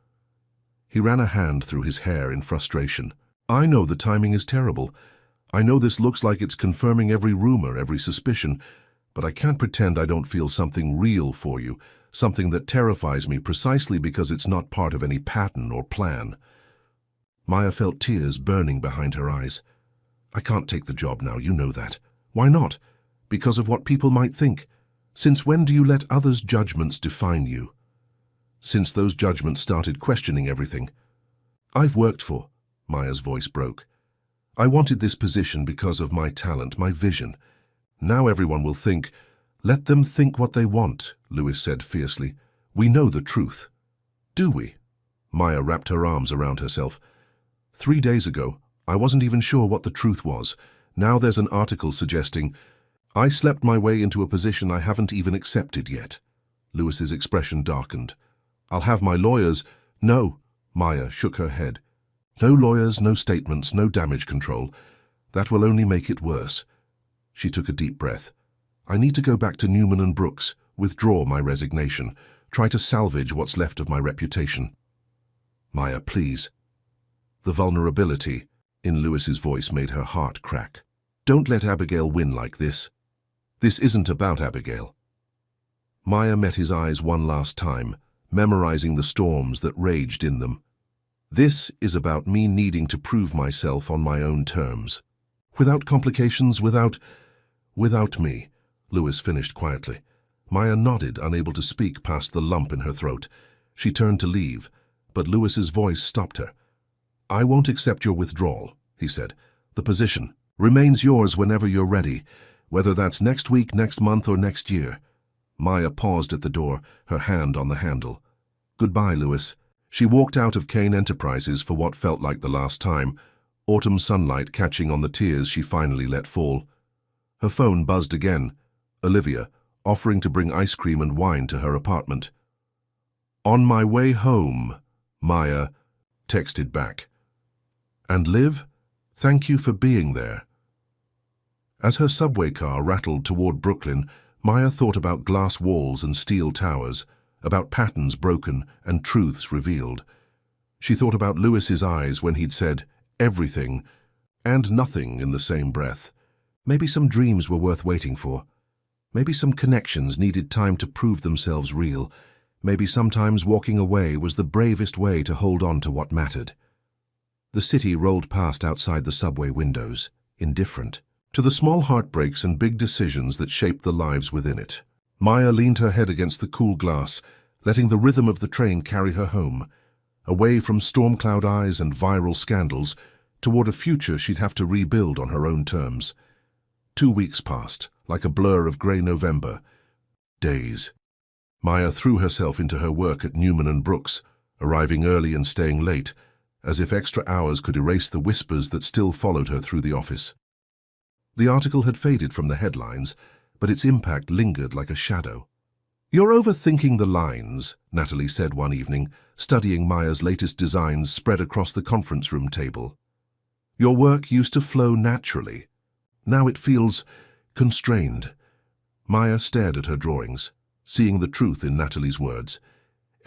He ran a hand through his hair in frustration. "I know the timing is terrible. I know this looks like it's confirming every rumor, every suspicion, but I can't pretend I don't feel something real for you, something that terrifies me precisely because it's not part of any pattern or plan." Maya felt tears burning behind her eyes. "I can't take the job now, you know that." "Why not?" "Because of what people might think. Since when do you let others' judgments define you?" "Since those judgments started questioning everything." "I've worked for," Maya's voice broke. "I wanted this position because of my talent, my vision. Now everyone will think." "Let them think what they want," Lewis said fiercely. "We know the truth." "Do we?" Maya wrapped her arms around herself. 3 days ago, I wasn't even sure what the truth was. Now there's an article suggesting I slept my way into a position I haven't even accepted yet. Lewis's expression darkened. "I'll have my lawyers." "No," Maya shook her head. "No lawyers, no statements, no damage control. That will only make it worse." She took a deep breath. "I need to go back to Newman and Brooks, withdraw my resignation, try to salvage what's left of my reputation." "Maya, please." The vulnerability in Lewis's voice made her heart crack. Don't let Abigail win like this. This isn't about Abigail. Maya met his eyes one last time, memorizing the storms that raged in them. This is about me needing to prove myself on my own terms. Without complications, without me, Lewis finished quietly. Maya nodded, unable to speak past the lump in her throat. She turned to leave, but Lewis's voice stopped her. I won't accept your withdrawal, he said. The position remains yours whenever you're ready, whether that's next week, next month, or next year. Maya paused at the door, her hand on the handle. Goodbye, Lewis. She walked out of Kane Enterprises for what felt like the last time, autumn sunlight catching on the tears she finally let fall. Her phone buzzed again. Olivia, offering to bring ice cream and wine to her apartment. On my way home, Maya texted back. And Liv, thank you for being there. As her subway car rattled toward Brooklyn, Maya thought about glass walls and steel towers, about patterns broken and truths revealed. She thought about Lewis's eyes when he'd said everything and nothing in the same breath. Maybe some dreams were worth waiting for. Maybe some connections needed time to prove themselves real. Maybe sometimes walking away was the bravest way to hold on to what mattered. The city rolled past outside the subway windows, indifferent to the small heartbreaks and big decisions that shaped the lives within it. Maya leaned her head against the cool glass, letting the rhythm of the train carry her home, away from storm cloud eyes and viral scandals, toward a future she'd have to rebuild on her own terms. 2 weeks passed, like a blur of grey November. Days. Maya threw herself into her work at Newman and Brooks, arriving early and staying late, as if extra hours could erase the whispers that still followed her through the office. The article had faded from the headlines, but its impact lingered like a shadow. You're overthinking the lines, Natalie said one evening, studying Maya's latest designs spread across the conference room table. Your work used to flow naturally. Now it feels constrained. Maya stared at her drawings, seeing the truth in Natalie's words.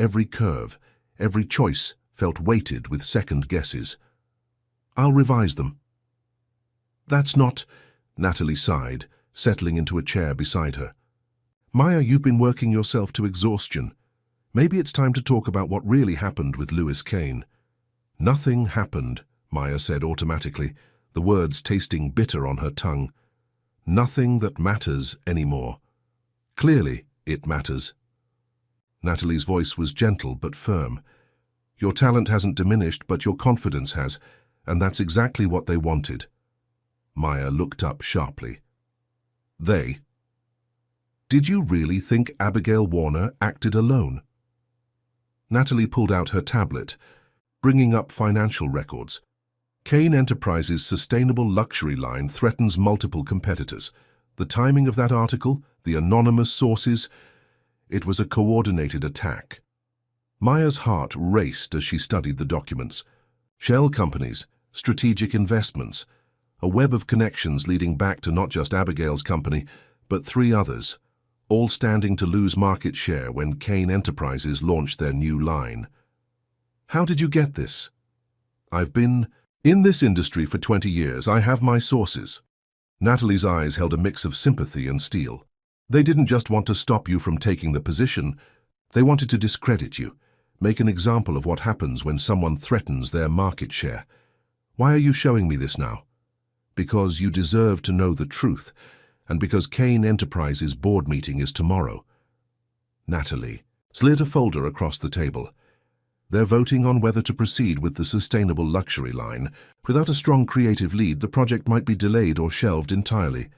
Every curve, every choice felt weighted with second guesses. I'll revise them. That's not... Natalie sighed, settling into a chair beside her. Maya, you've been working yourself to exhaustion. Maybe it's time to talk about what really happened with Lewis Kane. Nothing happened, Maya said automatically, the words tasting bitter on her tongue. Nothing that matters anymore. Clearly, it matters. Natalie's voice was gentle but firm. Your talent hasn't diminished, but your confidence has, and that's exactly what they wanted. Maya looked up sharply. They? Did you really think Abigail Warner acted alone? Natalie pulled out her tablet, bringing up financial records. Kane Enterprises' sustainable luxury line threatens multiple competitors. The timing of that article, the anonymous sources, it was a coordinated attack. Maya's heart raced as she studied the documents. Shell companies, strategic investments, a web of connections leading back to not just Abigail's company, but 3 others, all standing to lose market share when Kane Enterprises launched their new line. How did you get this? I've been in this industry for 20 years. I have my sources. Natalie's eyes held a mix of sympathy and steel. They didn't just want to stop you from taking the position. They wanted to discredit you, make an example of what happens when someone threatens their market share. Why are you showing me this now? Because you deserve to know the truth, and because Kane Enterprises' board meeting is tomorrow. Natalie slid a folder across the table. They're voting on whether to proceed with the sustainable luxury line. Without a strong creative lead, the project might be delayed or shelved entirely.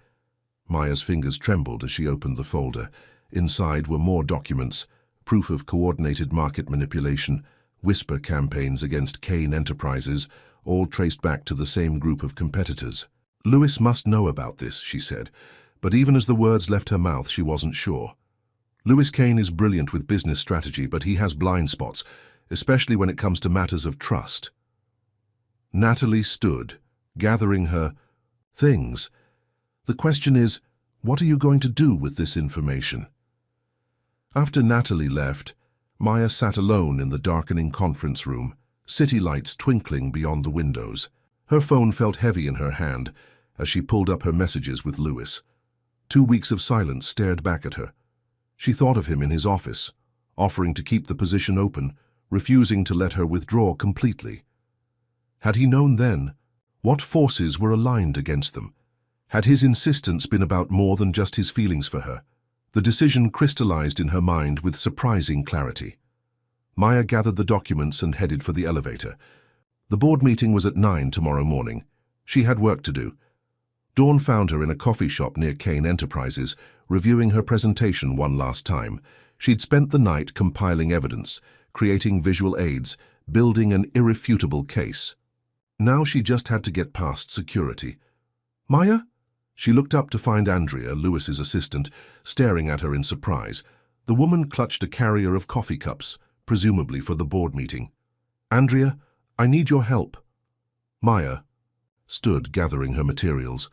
Maya's fingers trembled as she opened the folder. Inside were more documents, proof of coordinated market manipulation, whisper campaigns against Kane Enterprises, all traced back to the same group of competitors. Lewis must know about this, she said, but even as the words left her mouth, she wasn't sure. Lewis Kane is brilliant with business strategy, but he has blind spots, especially when it comes to matters of trust. Natalie stood, gathering her things. The question is, what are you going to do with this information? After Natalie left, Maya sat alone in the darkening conference room, city lights twinkling beyond the windows. Her phone felt heavy in her hand, as she pulled up her messages with Lewis. 2 weeks of silence stared back at her. She thought of him in his office, offering to keep the position open, refusing to let her withdraw completely. Had he known then, what forces were aligned against them? Had his insistence been about more than just his feelings for her? The decision crystallized in her mind with surprising clarity. Maya gathered the documents and headed for the elevator. The board meeting was at 9 tomorrow morning. She had work to do. Dawn found her in a coffee shop near Kane Enterprises, reviewing her presentation one last time. She'd spent the night compiling evidence, creating visual aids, building an irrefutable case. Now she just had to get past security. "Maya?" She looked up to find Andrea, Lewis's assistant, staring at her in surprise. The woman clutched a carrier of coffee cups, presumably for the board meeting. "Andrea, I need your help." Maya stood gathering her materials.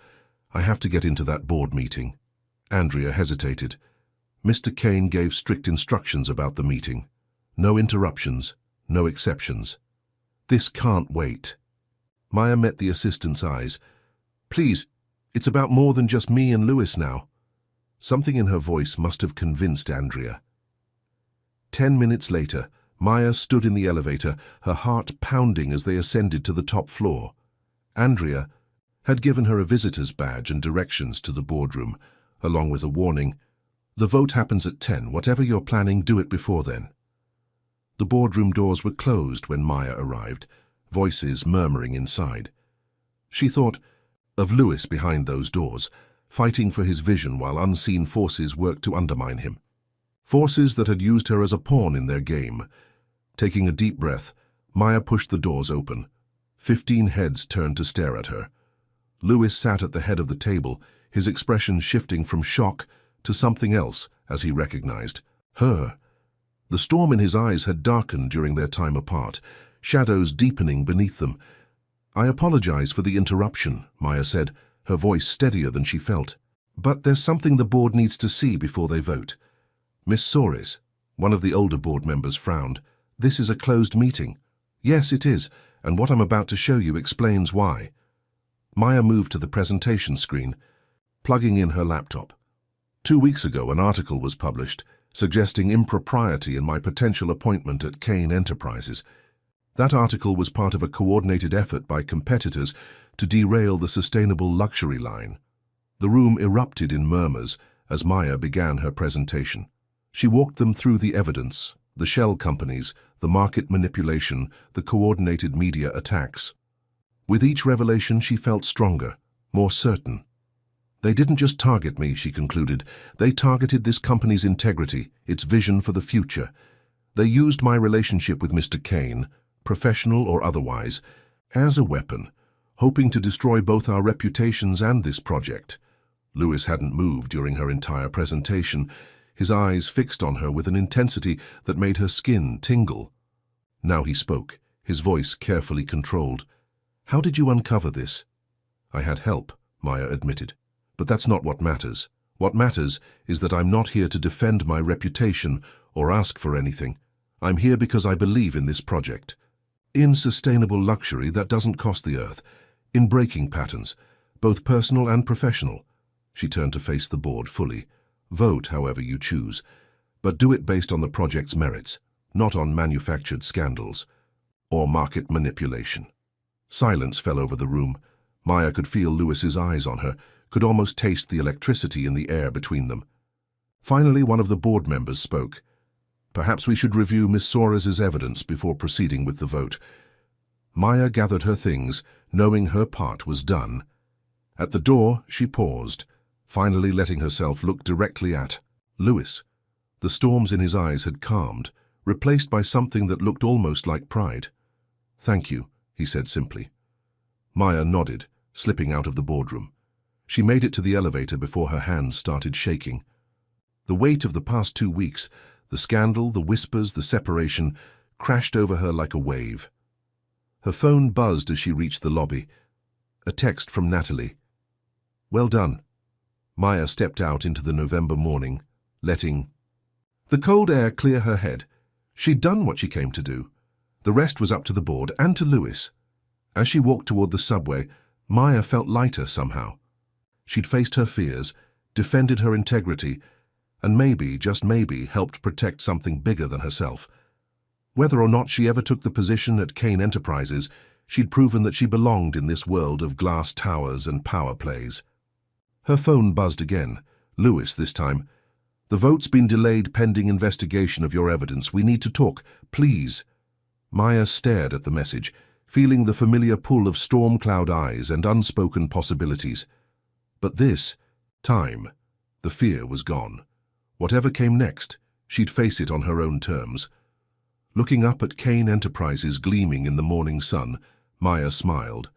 "I have to get into that board meeting." Andrea hesitated. Mr. Kane gave strict instructions about the meeting. No interruptions, no exceptions. "This can't wait." Maya met the assistant's eyes. "Please, it's about more than just me and Lewis now." Something in her voice must have convinced Andrea. 10 minutes later, Maya stood in the elevator, her heart pounding as they ascended to the top floor. Andrea had given her a visitor's badge and directions to the boardroom, along with a warning, "The vote happens at 10. Whatever you're planning, do it before then." The boardroom doors were closed when Maya arrived, voices murmuring inside. She thought of Lewis behind those doors, fighting for his vision while unseen forces worked to undermine him. Forces that had used her as a pawn in their game. Taking a deep breath, Maya pushed the doors open. 15 heads turned to stare at her. Lewis sat at the head of the table, his expression shifting from shock to something else as he recognized her. The storm in his eyes had darkened during their time apart, shadows deepening beneath them. "I apologize for the interruption," Maya said, her voice steadier than she felt. "But there's something the board needs to see before they vote." "Miss Soares," one of the older board members frowned, "this is a closed meeting." "Yes, it is, and what I'm about to show you explains why." Maya moved to the presentation screen, plugging in her laptop. 2 weeks ago, an article was published suggesting impropriety in my potential appointment at Kane Enterprises. That article was part of a coordinated effort by competitors to derail the sustainable luxury line. The room erupted in murmurs as Maya began her presentation. She walked them through the evidence, the shell companies, the market manipulation, the coordinated media attacks. With each revelation, she felt stronger, more certain. "They didn't just target me," she concluded. "They targeted this company's integrity, its vision for the future. They used my relationship with Mr. Kane, professional or otherwise, as a weapon, hoping to destroy both our reputations and this project." Lewis hadn't moved during her entire presentation, his eyes fixed on her with an intensity that made her skin tingle. Now he spoke, his voice carefully controlled. "How did you uncover this?" "I had help," Maya admitted. "But that's not what matters. What matters is that I'm not here to defend my reputation or ask for anything. I'm here because I believe in this project. In sustainable luxury that doesn't cost the earth. In breaking patterns, both personal and professional." She turned to face the board fully. "Vote however you choose, but do it based on the project's merits, not on manufactured scandals or market manipulation." Silence fell over the room. Maya could feel Lewis's eyes on her, could almost taste the electricity in the air between them. Finally, one of the board members spoke. "Perhaps we should review Miss Soares' evidence before proceeding with the vote." Maya gathered her things, knowing her part was done. At the door, she paused, finally letting herself look directly at Lewis. The storms in his eyes had calmed, replaced by something that looked almost like pride. "Thank you," he said simply. Maya nodded, slipping out of the boardroom. She made it to the elevator before her hands started shaking. The weight of the past 2 weeks, the scandal, the whispers, the separation, crashed over her like a wave. Her phone buzzed as she reached the lobby. A text from Natalie. "Well done." Maya stepped out into the November morning, letting the cold air clear her head. She'd done what she came to do. The rest was up to the board and to Lewis. As she walked toward the subway, Maya felt lighter somehow. She'd faced her fears, defended her integrity, and maybe, just maybe, helped protect something bigger than herself. Whether or not she ever took the position at Kane Enterprises, she'd proven that she belonged in this world of glass towers and power plays. Her phone buzzed again. Lewis, this time. "The vote's been delayed pending investigation of your evidence. We need to talk, please." Maya stared at the message, feeling the familiar pull of storm cloud eyes and unspoken possibilities. But this time, the fear was gone. Whatever came next, she'd face it on her own terms. Looking up at Kane Enterprises gleaming in the morning sun, Maya smiled.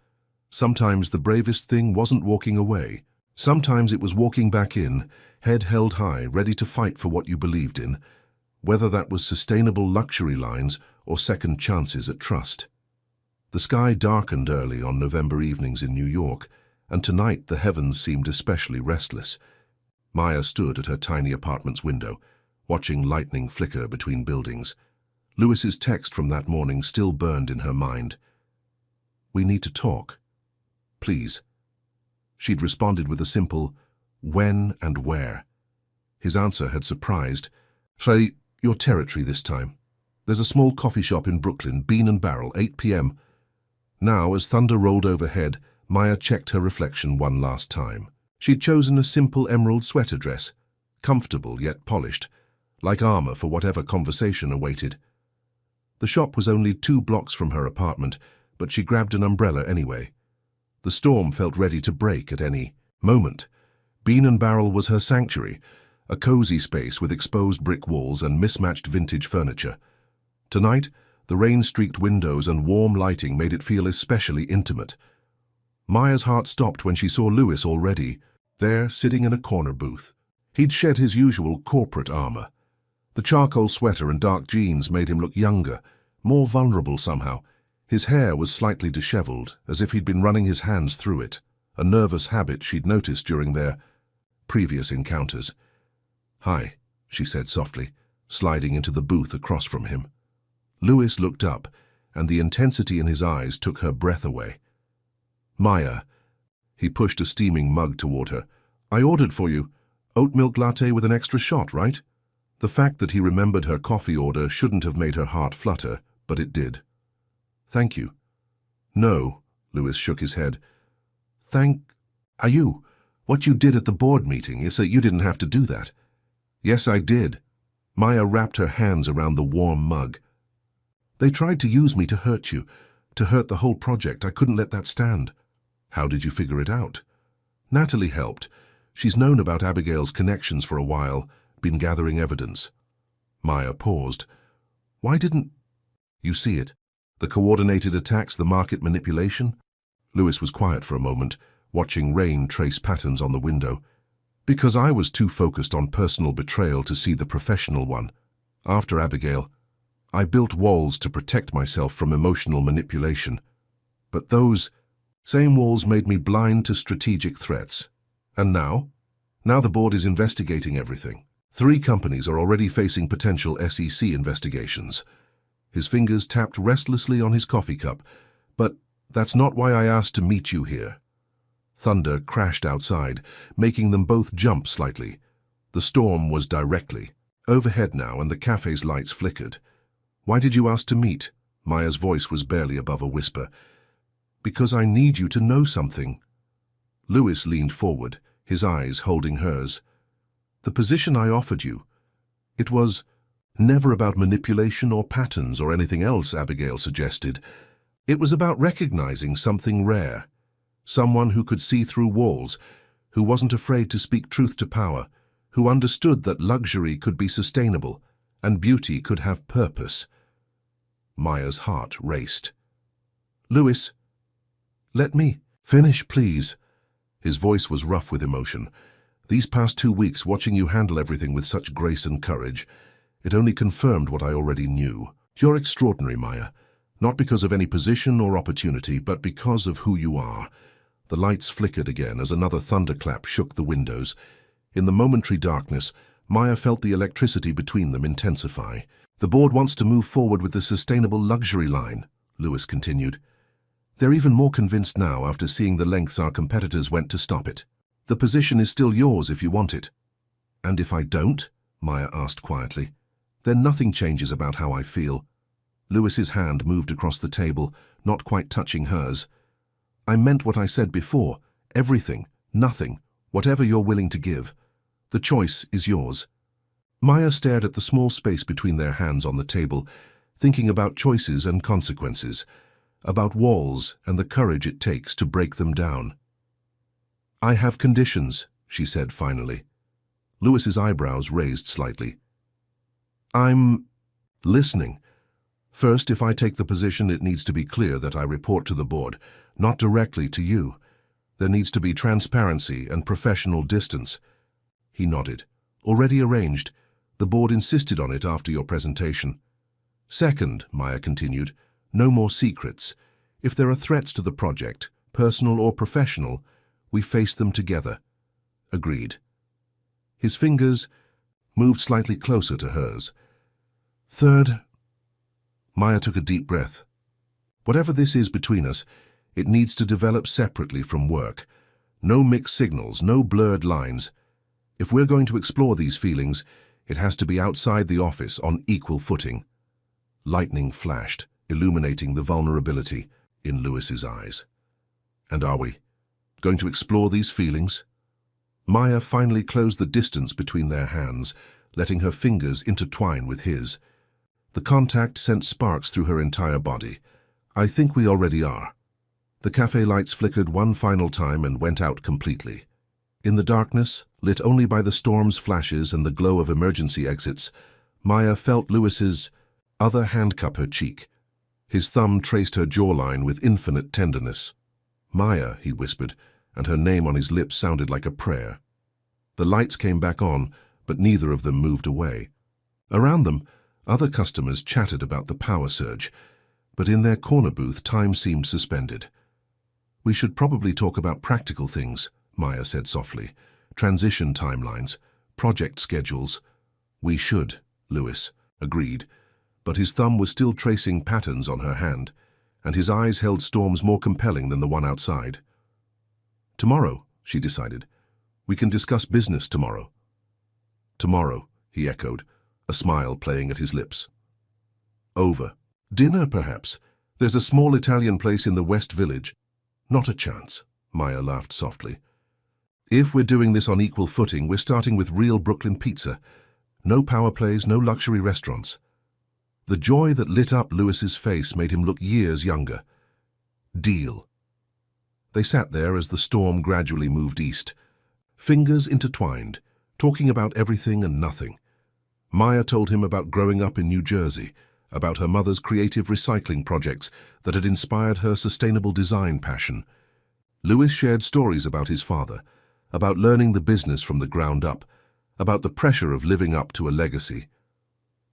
Sometimes the bravest thing wasn't walking away. Sometimes it was walking back in, head held high, ready to fight for what you believed in, whether that was sustainable luxury lines or second chances at trust. The sky darkened early on November evenings in New York, and tonight the heavens seemed especially restless. Maya stood at her tiny apartment's window, watching lightning flicker between buildings. Lewis's text from that morning still burned in her mind. "We need to talk. Please." She'd responded with a simple, "When and where?" His answer had surprised. "Say, your territory this time. There's a small coffee shop in Brooklyn, Bean and Barrel, 8 p.m. Now, as thunder rolled overhead, Maya checked her reflection one last time. She'd chosen a simple emerald sweater dress, comfortable yet polished, like armor for whatever conversation awaited. The shop was only 2 blocks from her apartment, but she grabbed an umbrella anyway. The storm felt ready to break at any moment. Bean and Barrel was her sanctuary, a cozy space with exposed brick walls and mismatched vintage furniture. Tonight, the rain-streaked windows and warm lighting made it feel especially intimate. Maya's heart stopped when she saw Lewis already, there sitting in a corner booth. He'd shed his usual corporate armor. The charcoal sweater and dark jeans made him look younger, more vulnerable somehow. His hair was slightly disheveled, as if he'd been running his hands through it, a nervous habit she'd noticed during their previous encounters. "Hi," she said softly, sliding into the booth across from him. Lewis looked up, and the intensity in his eyes took her breath away. "Maya." He pushed a steaming mug toward her. "I ordered for you. Oat milk latte with an extra shot, right?" The fact that he remembered her coffee order shouldn't have made her heart flutter, but it did. "Thank you." "No," Lewis shook his head. Are you? What you did at the board meeting is that you didn't have to do that." "Yes, I did." Maya wrapped her hands around the warm mug. "They tried to use me to hurt you, to hurt the whole project. I couldn't let that stand." "How did you figure it out?" "Natalie helped. She's known about Abigail's connections for a while, been gathering evidence." Maya paused. "Why didn't you see it? The coordinated attacks, the market manipulation?" Lewis was quiet for a moment, watching rain trace patterns on the window. "Because I was too focused on personal betrayal to see the professional one. After Abigail, I built walls to protect myself from emotional manipulation. But those same walls made me blind to strategic threats. And now? Now the board is investigating everything. 3 companies are already facing potential SEC investigations." His fingers tapped restlessly on his coffee cup. "But that's not why I asked to meet you here." Thunder crashed outside, making them both jump slightly. The storm was directly overhead now, and the cafe's lights flickered. "Why did you ask to meet?" Maya's voice was barely above a whisper. "Because I need you to know something." Lewis leaned forward, his eyes holding hers. "The position I offered you, it was never about manipulation or patterns or anything else," Abigail suggested. "It was about recognizing something rare, someone who could see through walls, who wasn't afraid to speak truth to power, who understood that luxury could be sustainable and beauty could have purpose." Maya's heart raced. "Lewis, let me finish, please." His voice was rough with emotion. "These past 2 weeks, watching you handle everything with such grace and courage, it only confirmed what I already knew. You're extraordinary, Maya, not because of any position or opportunity, but because of who you are." The lights flickered again as another thunderclap shook the windows. In the momentary darkness, Maya felt the electricity between them intensify. "The board wants to move forward with the sustainable luxury line," Lewis continued. They're even more convinced now after seeing the lengths our competitors went to stop it. The position is still yours if you want it. And if I don't? Maya asked quietly. Then nothing changes about how I feel. Lewis's hand moved across the table, not quite touching hers. I meant what I said before. Everything, nothing, whatever you're willing to give. The choice is yours. Maya stared at the small space between their hands on the table, thinking about choices and consequences, about walls and the courage it takes to break them down. I have conditions, she said finally. Lewis's eyebrows raised slightly. I'm listening. First, if I take the position, it needs to be clear that I report to the board, not directly to you. There needs to be transparency and professional distance. He nodded. Already arranged. The board insisted on it after your presentation. Second, Maya continued, no more secrets. If there are threats to the project, personal or professional, we face them together. Agreed. His fingers moved slightly closer to hers. Third, Maya took a deep breath. Whatever this is between us, it needs to develop separately from work. No mixed signals, no blurred lines. If we're going to explore these feelings, it has to be outside the office on equal footing. Lightning flashed, illuminating the vulnerability in Lewis's eyes. And are we going to explore these feelings? Maya finally closed the distance between their hands, letting her fingers intertwine with his. The contact sent sparks through her entire body. I think we already are. The cafe lights flickered one final time and went out completely. In the darkness, lit only by the storm's flashes and the glow of emergency exits, Maya felt Lewis's other hand cup her cheek. His thumb traced her jawline with infinite tenderness. Maya, he whispered, and her name on his lips sounded like a prayer. The lights came back on, but neither of them moved away. Around them, other customers chatted about the power surge, but in their corner booth time seemed suspended. We should probably talk about practical things, Maya said softly. Transition timelines, project schedules. We should, Lewis agreed, but his thumb was still tracing patterns on her hand, and his eyes held storms more compelling than the one outside. Tomorrow, she decided. We can discuss business tomorrow. Tomorrow, he echoed, a smile playing at his lips. Over. Dinner, perhaps. There's a small Italian place in the West Village. Not a chance, Maya laughed softly. If we're doing this on equal footing, we're starting with real Brooklyn pizza. No power plays, no luxury restaurants. The joy that lit up Lewis's face made him look years younger. Deal. They sat there as the storm gradually moved east. Fingers intertwined, talking about everything and nothing. Maya told him about growing up in New Jersey, about her mother's creative recycling projects that had inspired her sustainable design passion. Lewis shared stories about his father, about learning the business from the ground up, about the pressure of living up to a legacy.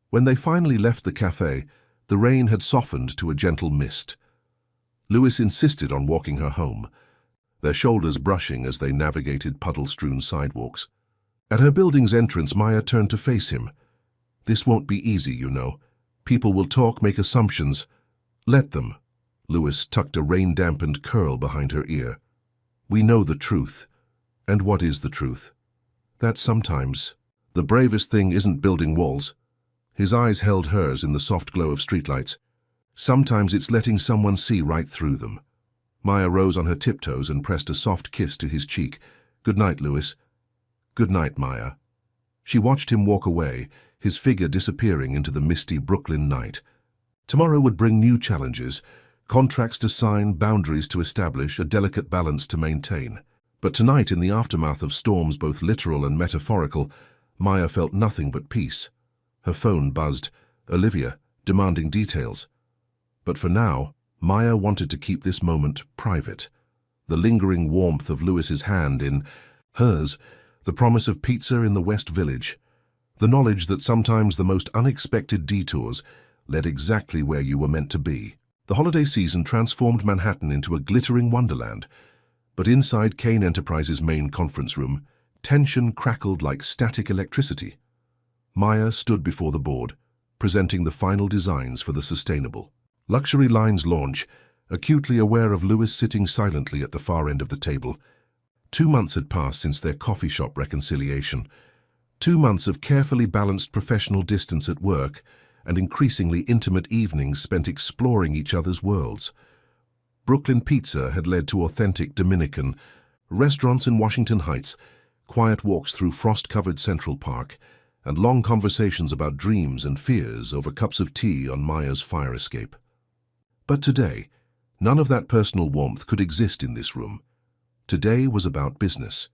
When they finally left the cafe, the rain had softened to a gentle mist. Lewis insisted on walking her home, their shoulders brushing as they navigated puddle-strewn sidewalks. At her building's entrance, Maya turned to face him. This won't be easy, you know. People will talk, make assumptions. Let them. Lewis tucked a rain-dampened curl behind her ear. We know the truth. And what is the truth? That sometimes the bravest thing isn't building walls. His eyes held hers in the soft glow of streetlights. Sometimes it's letting someone see right through them. Maya rose on her tiptoes and pressed a soft kiss to his cheek. Good night, Lewis. Good night, Maya. She watched him walk away, his figure disappearing into the misty Brooklyn night. Tomorrow would bring new challenges, contracts to sign, boundaries to establish, a delicate balance to maintain. But tonight, in the aftermath of storms both literal and metaphorical, Maya felt nothing but peace. Her phone buzzed. Olivia, demanding details. But for now, Maya wanted to keep this moment private. The lingering warmth of Lewis's hand in hers, the promise of pizza in the West Village, the knowledge that sometimes the most unexpected detours led exactly where you were meant to be. The holiday season transformed Manhattan into a glittering wonderland, but inside Kane Enterprises' main conference room, tension crackled like static electricity. Maya stood before the board, presenting the final designs for the sustainable luxury line's launch, acutely aware of Lewis sitting silently at the far end of the table. 2 months had passed since their coffee shop reconciliation. 2 months of carefully balanced professional distance at work and increasingly intimate evenings spent exploring each other's worlds. Brooklyn pizza had led to authentic Dominican restaurants in Washington Heights, quiet walks through frost-covered Central Park, and long conversations about dreams and fears over cups of tea on Maya's fire escape. But today, none of that personal warmth could exist in this room. Today was about business.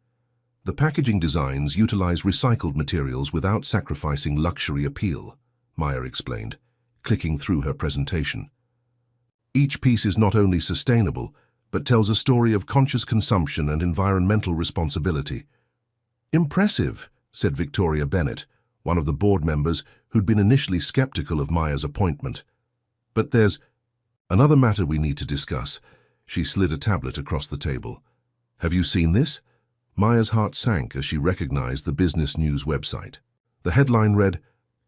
The packaging designs utilize recycled materials without sacrificing luxury appeal, Maya explained, clicking through her presentation. Each piece is not only sustainable, but tells a story of conscious consumption and environmental responsibility. Impressive, said Victoria Bennett, one of the board members who'd been initially skeptical of Maya's appointment. But there's another matter we need to discuss. She slid a tablet across the table. Have you seen this? Maya's heart sank as she recognized the business news website. The headline read,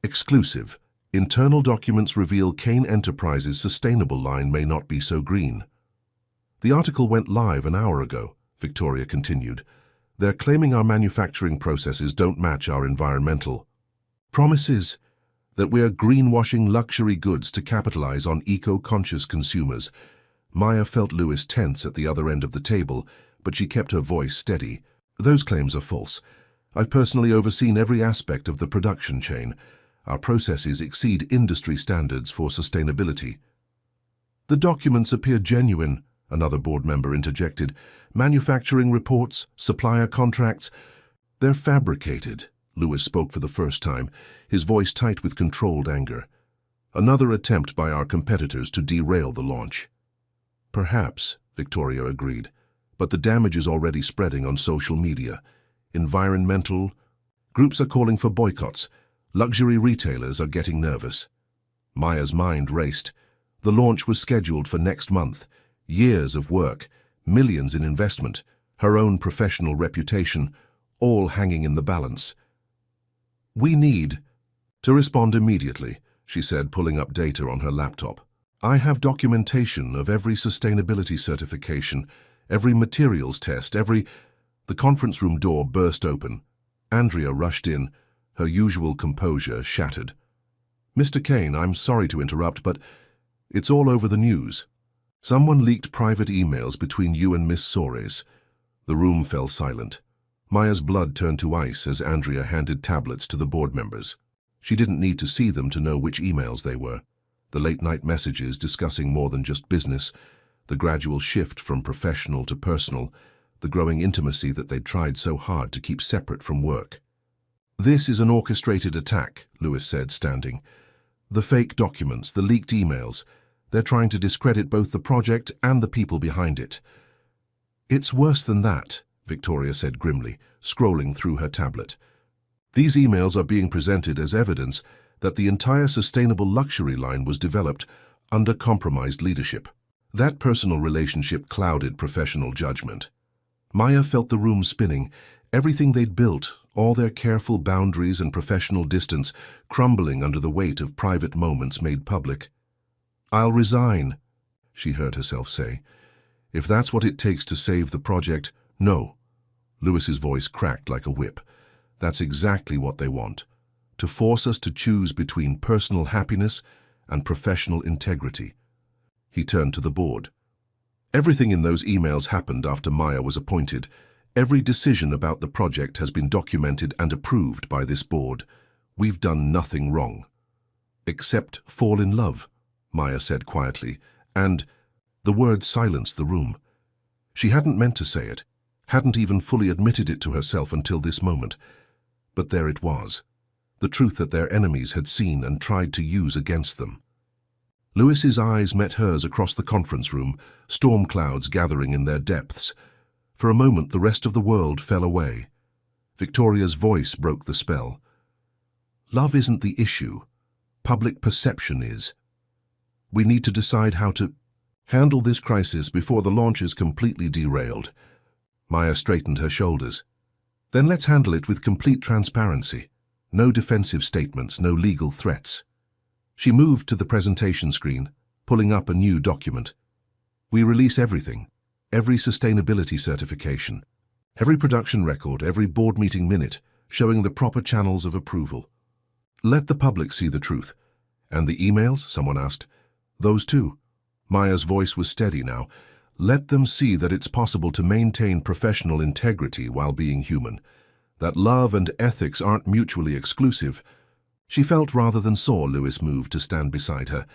"Exclusive. Internal documents reveal Kane Enterprises' sustainable line may not be so green." The article went live an hour ago, Victoria continued. They're claiming our manufacturing processes don't match our environmental promises, that we're greenwashing luxury goods to capitalize on eco-conscious consumers. Maya felt Lewis tense at the other end of the table, but she kept her voice steady. Those claims are false. I've personally overseen every aspect of the production chain. Our processes exceed industry standards for sustainability. The documents appear genuine, another board member interjected. Manufacturing reports, supplier contracts, they're fabricated. Lewis spoke for the first time, his voice tight with controlled anger. Another attempt by our competitors to derail the launch. Perhaps, Victoria agreed, but the damage is already spreading on social media. Environmental groups are calling for boycotts. Luxury retailers are getting nervous. Maya's mind raced. The launch was scheduled for next month. Years of work, millions in investment, her own professional reputation, all hanging in the balance. We need to respond immediately, she said, pulling up data on her laptop. I have documentation of every sustainability certification, every materials test, The conference room door burst open. Andrea rushed in, her usual composure shattered. Mr. Kane, I'm sorry to interrupt, but it's all over the news. Someone leaked private emails between you and Miss Stories. The room fell silent. Maya's blood turned to ice as Andrea handed tablets to the board members. She didn't need to see them to know which emails they were. The late-night messages discussing more than just business, the gradual shift from professional to personal, the growing intimacy that they'd tried so hard to keep separate from work. This is an orchestrated attack, Lewis said, standing. The fake documents, the leaked emails, they're trying to discredit both the project and the people behind it. It's worse than that, Victoria said grimly, scrolling through her tablet. These emails are being presented as evidence that the entire sustainable luxury line was developed under compromised leadership. That personal relationship clouded professional judgment. Maya felt the room spinning, everything they'd built, all their careful boundaries and professional distance, crumbling under the weight of private moments made public. I'll resign, she heard herself say. If that's what it takes to save the project, no. Lewis's voice cracked like a whip. That's exactly what they want, to force us to choose between personal happiness and professional integrity. He turned to the board. Everything in those emails happened after Maya was appointed. Every decision about the project has been documented and approved by this board. We've done nothing wrong. Except fall in love, Maya said quietly, and the word silenced the room. She hadn't meant to say it, hadn't even fully admitted it to herself until this moment. But there it was, the truth that their enemies had seen and tried to use against them. Lewis's eyes met hers across the conference room, storm clouds gathering in their depths. For a moment, the rest of the world fell away. Victoria's voice broke the spell. Love isn't the issue. Public perception is. We need to decide how to handle this crisis before the launch is completely derailed. Maya straightened her shoulders. Then let's handle it with complete transparency. No defensive statements, no legal threats. She moved to the presentation screen, pulling up a new document. We release everything, every sustainability certification, every production record, every board meeting minute, showing the proper channels of approval. Let the public see the truth. And the emails, someone asked. Those too. Maya's voice was steady now. Let them see that it's possible to maintain professional integrity while being human, that love and ethics aren't mutually exclusive. She felt rather than saw Lewis move to stand beside her,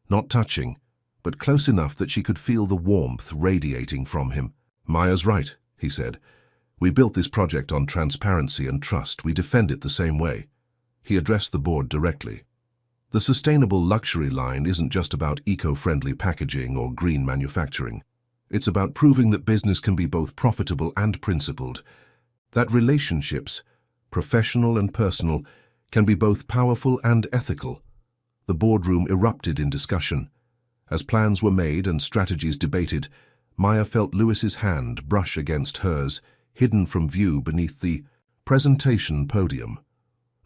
not touching, but close enough that she could feel the warmth radiating from him. Maya's right, he said. We built this project on transparency and trust. We defend it the same way. He addressed the board directly. The sustainable luxury line isn't just about eco-friendly packaging or green manufacturing. It's about proving that business can be both profitable and principled, that relationships, professional and personal, can be both powerful and ethical. The boardroom erupted in discussion. As plans were made and strategies debated, Maya felt Lewis's hand brush against hers, hidden from view beneath the presentation podium.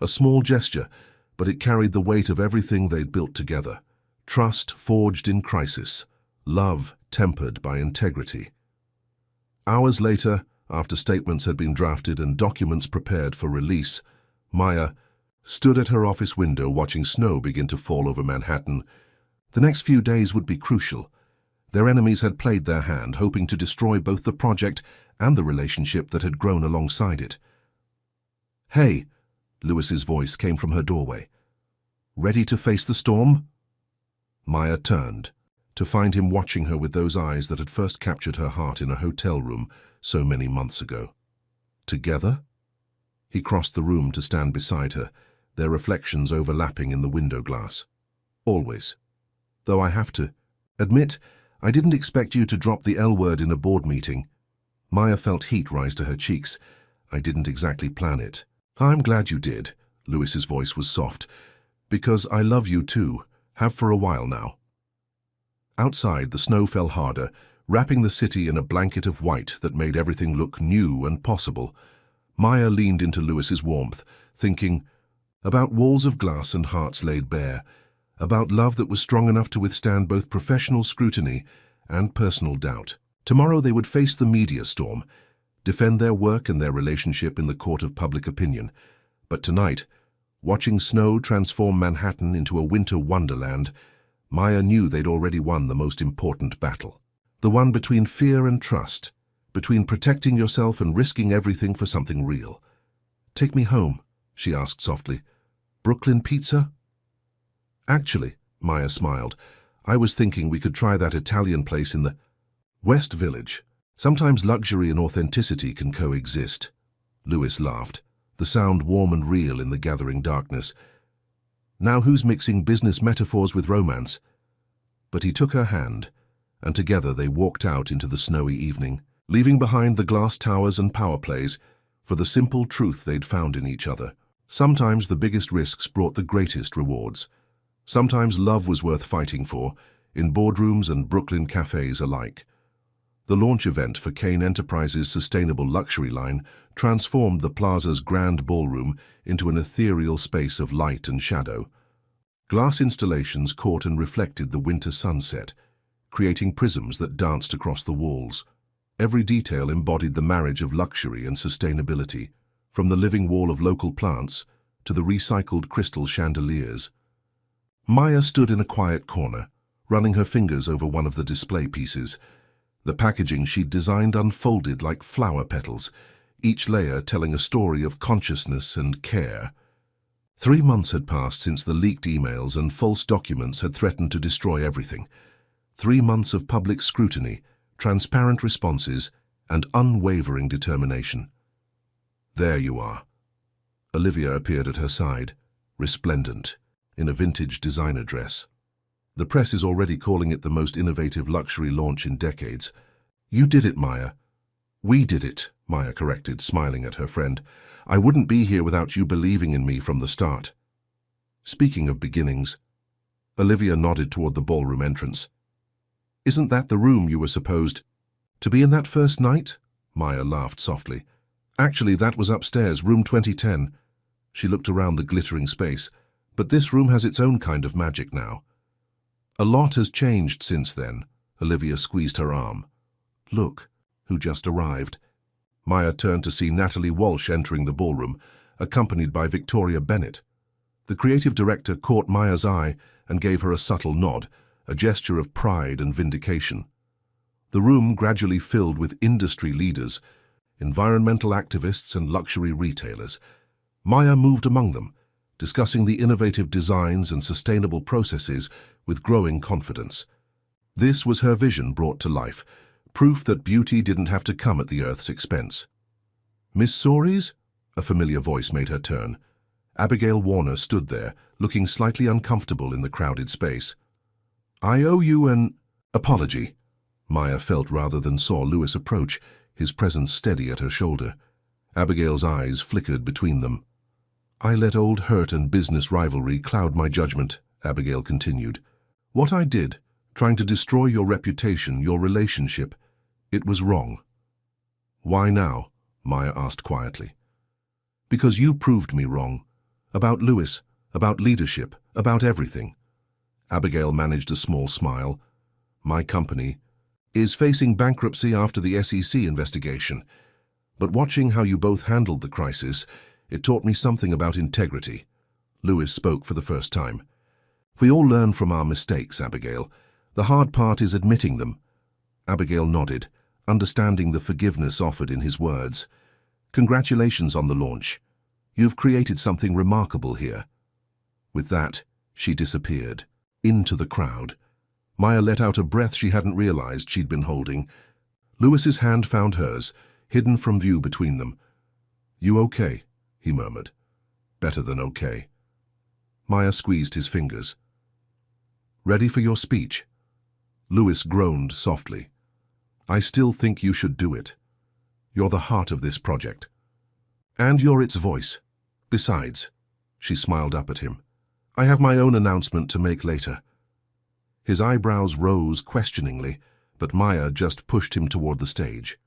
A small gesture, but it carried the weight of everything they'd built together. Trust forged in crisis, love tempered by integrity. Hours later, after statements had been drafted and documents prepared for release, Maya stood at her office window watching snow begin to fall over Manhattan. The next few days would be crucial. Their enemies had played their hand, hoping to destroy both the project and the relationship that had grown alongside it. "Hey," Lewis's voice came from her doorway. "Ready to face the storm?" Maya turned, to find him watching her with those eyes that had first captured her heart in a hotel room so many months ago. Together? He crossed the room to stand beside her, their reflections overlapping in the window glass. "Always. Though I have to admit, I didn't expect you to drop the L word in a board meeting." Maya felt heat rise to her cheeks. "I didn't exactly plan it." "I'm glad you did," Lewis's voice was soft, "because I love you too, have for a while now." Outside, the snow fell harder, wrapping the city in a blanket of white that made everything look new and possible. Maya leaned into Lewis's warmth, thinking about walls of glass and hearts laid bare, about love that was strong enough to withstand both professional scrutiny and personal doubt. Tomorrow they would face the media storm, defend their work and their relationship in the court of public opinion. But tonight, watching snow transform Manhattan into a winter wonderland, Maya knew they'd already won the most important battle. The one between fear and trust, between protecting yourself and risking everything for something real. "Take me home," she asked softly. "Brooklyn pizza?" "Actually," Maya smiled, "I was thinking we could try that Italian place in the West Village. Sometimes luxury and authenticity can coexist." Lewis laughed, the sound warm and real in the gathering darkness. Now who's mixing business metaphors with romance? But he took her hand, and together they walked out into the snowy evening, leaving behind the glass towers and power plays for the simple truth they'd found in each other. Sometimes the biggest risks brought the greatest rewards. Sometimes love was worth fighting for, in boardrooms and Brooklyn cafes alike. The launch event for Kane Enterprises' sustainable luxury line transformed the plaza's grand ballroom into an ethereal space of light and shadow. Glass installations caught and reflected the winter sunset, creating prisms that danced across the walls. Every detail embodied the marriage of luxury and sustainability, from the living wall of local plants to the recycled crystal chandeliers. Maya stood in a quiet corner, running her fingers over one of the display pieces. The packaging she'd designed unfolded like flower petals, each layer telling a story of consciousness and care. 3 months had passed since the leaked emails and false documents had threatened to destroy everything. 3 months of public scrutiny, transparent responses, and unwavering determination. "There you are." Olivia appeared at her side, resplendent, in a vintage designer dress. "The press is already calling it the most innovative luxury launch in decades." "You did it, Maya." "We did it," Maya corrected, smiling at her friend. "I wouldn't be here without you believing in me from the start." "Speaking of beginnings," Olivia nodded toward the ballroom entrance. "Isn't that the room you were supposed to be in that first night?" Maya laughed softly. "Actually, that was upstairs, room 2010. She looked around the glittering space. "But this room has its own kind of magic now. A lot has changed since then. Olivia squeezed her arm. Look, who just arrived. Maya turned to see Natalie Walsh entering the ballroom, accompanied by Victoria Bennett. The creative director caught Maya's eye and gave her a subtle nod, a gesture of pride and vindication. The room gradually filled with industry leaders, environmental activists and luxury retailers. Maya moved among them, discussing the innovative designs and sustainable processes with growing confidence. This was her vision brought to life, proof that beauty didn't have to come at the Earth's expense. "Miss.Stories?" A familiar voice made her turn. Abigail Warner stood there, looking slightly uncomfortable in the crowded space. "I owe you an apology." Maya felt rather than saw Lewis approach, his presence steady at her shoulder. Abigail's eyes flickered between them. "I let old hurt and business rivalry cloud my judgment," Abigail continued. "What I did, trying to destroy your reputation, your relationship, it was wrong." "Why now?" Maya asked quietly. "Because you proved me wrong. About Lewis, about leadership, about everything." Abigail managed a small smile. "My company is facing bankruptcy after the SEC investigation. But watching how you both handled the crisis, it taught me something about integrity." Lewis spoke for the first time. "We all learn from our mistakes, Abigail. The hard part is admitting them." Abigail nodded, understanding the forgiveness offered in his words. "Congratulations on the launch. You've created something remarkable here." With that, she disappeared, into the crowd. Maya let out a breath she hadn't realized she'd been holding. Lewis's hand found hers, hidden from view between them. "You okay?" he murmured. "Better than okay." Maya squeezed his fingers. "Ready for your speech?" Lewis groaned softly. "I still think you should do it. You're the heart of this project. And you're its voice. Besides," she smiled up at him, "I have my own announcement to make later." His eyebrows rose questioningly, but Maya just pushed him toward the stage.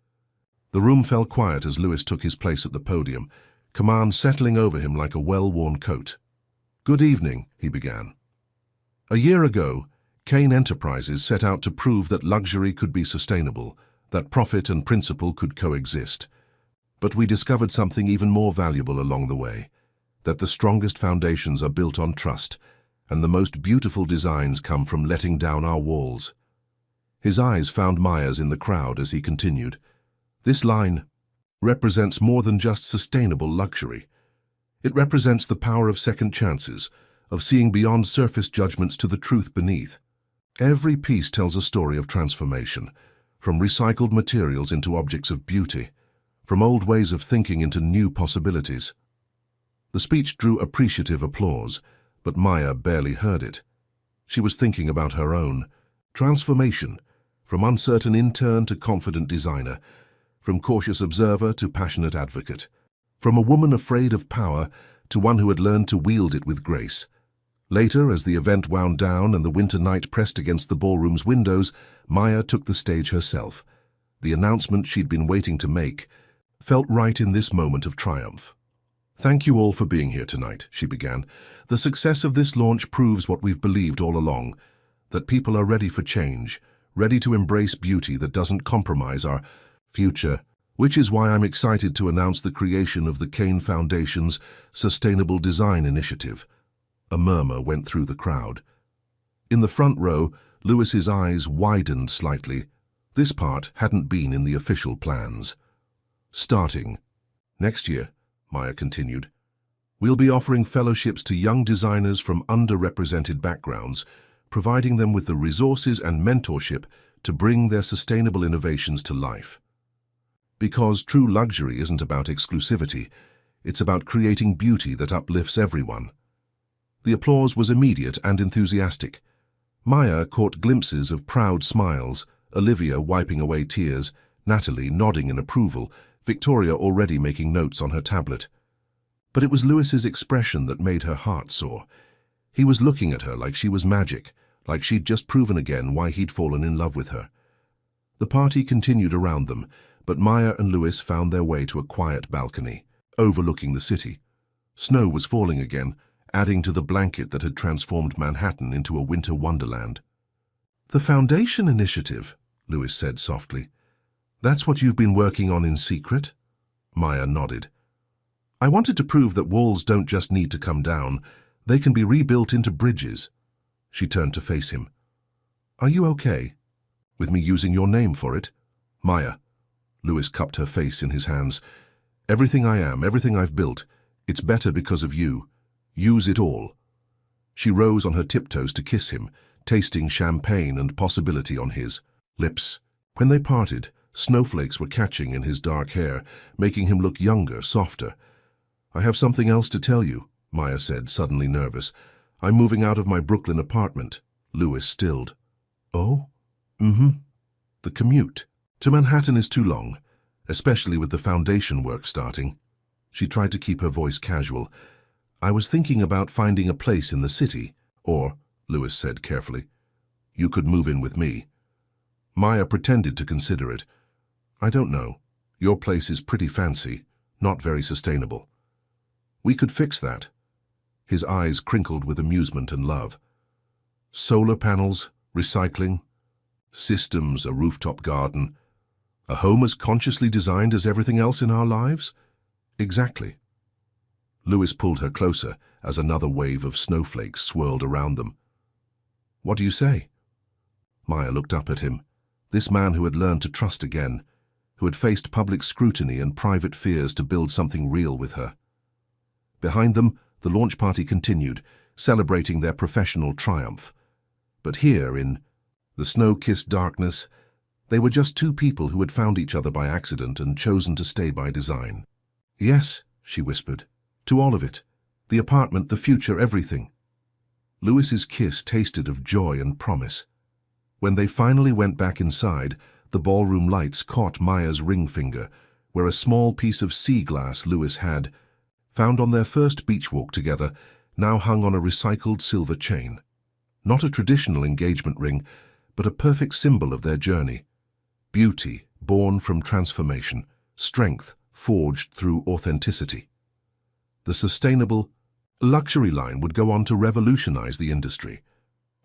The room fell quiet as Lewis took his place at the podium, command settling over him like a well-worn coat. "Good evening," he began. "A year ago, Kane Enterprises set out to prove that luxury could be sustainable, that profit and principle could coexist. But we discovered something even more valuable along the way, that the strongest foundations are built on trust, and the most beautiful designs come from letting down our walls." His eyes found Maya's in the crowd as he continued. "This line represents more than just sustainable luxury. It represents the power of second chances, of seeing beyond surface judgments to the truth beneath. Every piece tells a story of transformation, from recycled materials into objects of beauty, from old ways of thinking into new possibilities." The speech drew appreciative applause, but Maya barely heard it. She was thinking about her own transformation, from uncertain intern to confident designer, from cautious observer to passionate advocate, from a woman afraid of power to one who had learned to wield it with grace. Later, as the event wound down and the winter night pressed against the ballroom's windows, Maya took the stage herself. The announcement she'd been waiting to make felt right in this moment of triumph. "Thank you all for being here tonight," she began. "The success of this launch proves what we've believed all along, that people are ready for change, ready to embrace beauty that doesn't compromise our future, which is why I'm excited to announce the creation of the Kane Foundation's Sustainable Design Initiative." A murmur went through the crowd. In the front row, Lewis's eyes widened slightly. This part hadn't been in the official plans. "Starting next year," Maya continued, "we'll be offering fellowships to young designers from underrepresented backgrounds, providing them with the resources and mentorship to bring their sustainable innovations to life. Because true luxury isn't about exclusivity, it's about creating beauty that uplifts everyone." The applause was immediate and enthusiastic. Maya caught glimpses of proud smiles, Olivia wiping away tears, Natalie nodding in approval, Victoria already making notes on her tablet. But it was Lewis's expression that made her heart soar. He was looking at her like she was magic, like she'd just proven again why he'd fallen in love with her. The party continued around them, but Maya and Lewis found their way to a quiet balcony, overlooking the city. Snow was falling again, adding to the blanket that had transformed Manhattan into a winter wonderland. The Foundation Initiative, Lewis said softly. That's what you've been working on in secret? Maya nodded. I wanted to prove that walls don't just need to come down, they can be rebuilt into bridges. She turned to face him. Are you okay with me using your name for it? Maya. Lewis cupped her face in his hands. Everything I am, everything I've built, it's better because of you. Use it all. She rose on her tiptoes to kiss him, tasting champagne and possibility on his lips. When they parted, snowflakes were catching in his dark hair, making him look younger, softer. I have something else to tell you, Maya said, suddenly nervous. I'm moving out of my Brooklyn apartment. Lewis stilled. Oh? The commute to Manhattan is too long, especially with the foundation work starting. She tried to keep her voice casual. I was thinking about finding a place in the city, or, Lewis said carefully, you could move in with me. Maya pretended to consider it. I don't know. Your place is pretty fancy, not very sustainable. We could fix that. His eyes crinkled with amusement and love. Solar panels, recycling, systems, a rooftop garden, a home as consciously designed as everything else in our lives? Exactly. Lewis pulled her closer as another wave of snowflakes swirled around them. What do you say? Maya looked up at him. This man who had learned to trust again, who had faced public scrutiny and private fears to build something real with her. Behind them, the launch party continued, celebrating their professional triumph. But here, in the snow-kissed darkness, they were just two people who had found each other by accident and chosen to stay by design. Yes, she whispered, to all of it. The apartment, the future, everything. Lewis's kiss tasted of joy and promise. When they finally went back inside, the ballroom lights caught Maya's ring finger, where a small piece of sea glass Lewis had, found on their first beach walk together, now hung on a recycled silver chain. Not a traditional engagement ring, but a perfect symbol of their journey. Beauty born from transformation, strength forged through authenticity. The sustainable luxury line would go on to revolutionize the industry.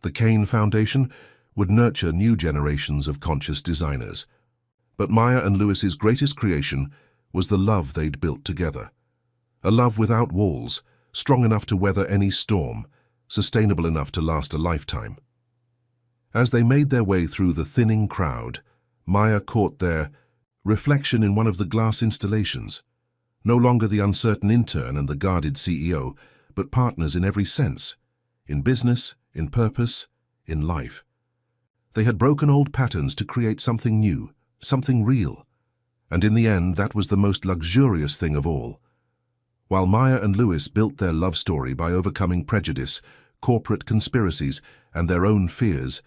The Kane Foundation would nurture new generations of conscious designers. But Maya and Lewis's greatest creation was the love they'd built together. A love without walls, strong enough to weather any storm, sustainable enough to last a lifetime. As they made their way through the thinning crowd, Maya caught their reflection in one of the glass installations. No longer the uncertain intern and the guarded CEO, but partners in every sense, in business, in purpose, in life. They had broken old patterns to create something new, something real. And in the end, that was the most luxurious thing of all. While Maya and Lewis built their love story by overcoming prejudice, corporate conspiracies, and their own fears,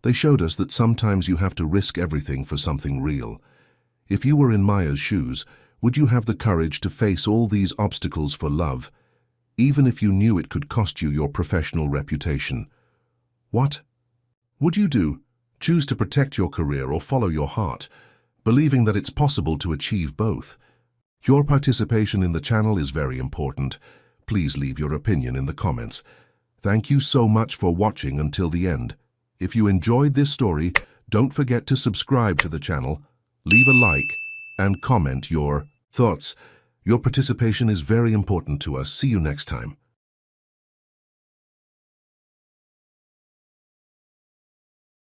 they showed us that sometimes you have to risk everything for something real. If you were in Maya's shoes, would you have the courage to face all these obstacles for love, even if you knew it could cost you your professional reputation? What would you do? Choose to protect your career or follow your heart, believing that it's possible to achieve both. Your participation in the channel is very important. Please leave your opinion in the comments. Thank you so much for watching until the end. If you enjoyed this story, don't forget to subscribe to the channel, leave a like, and comment your thoughts. Your participation is very important to us. See you next time.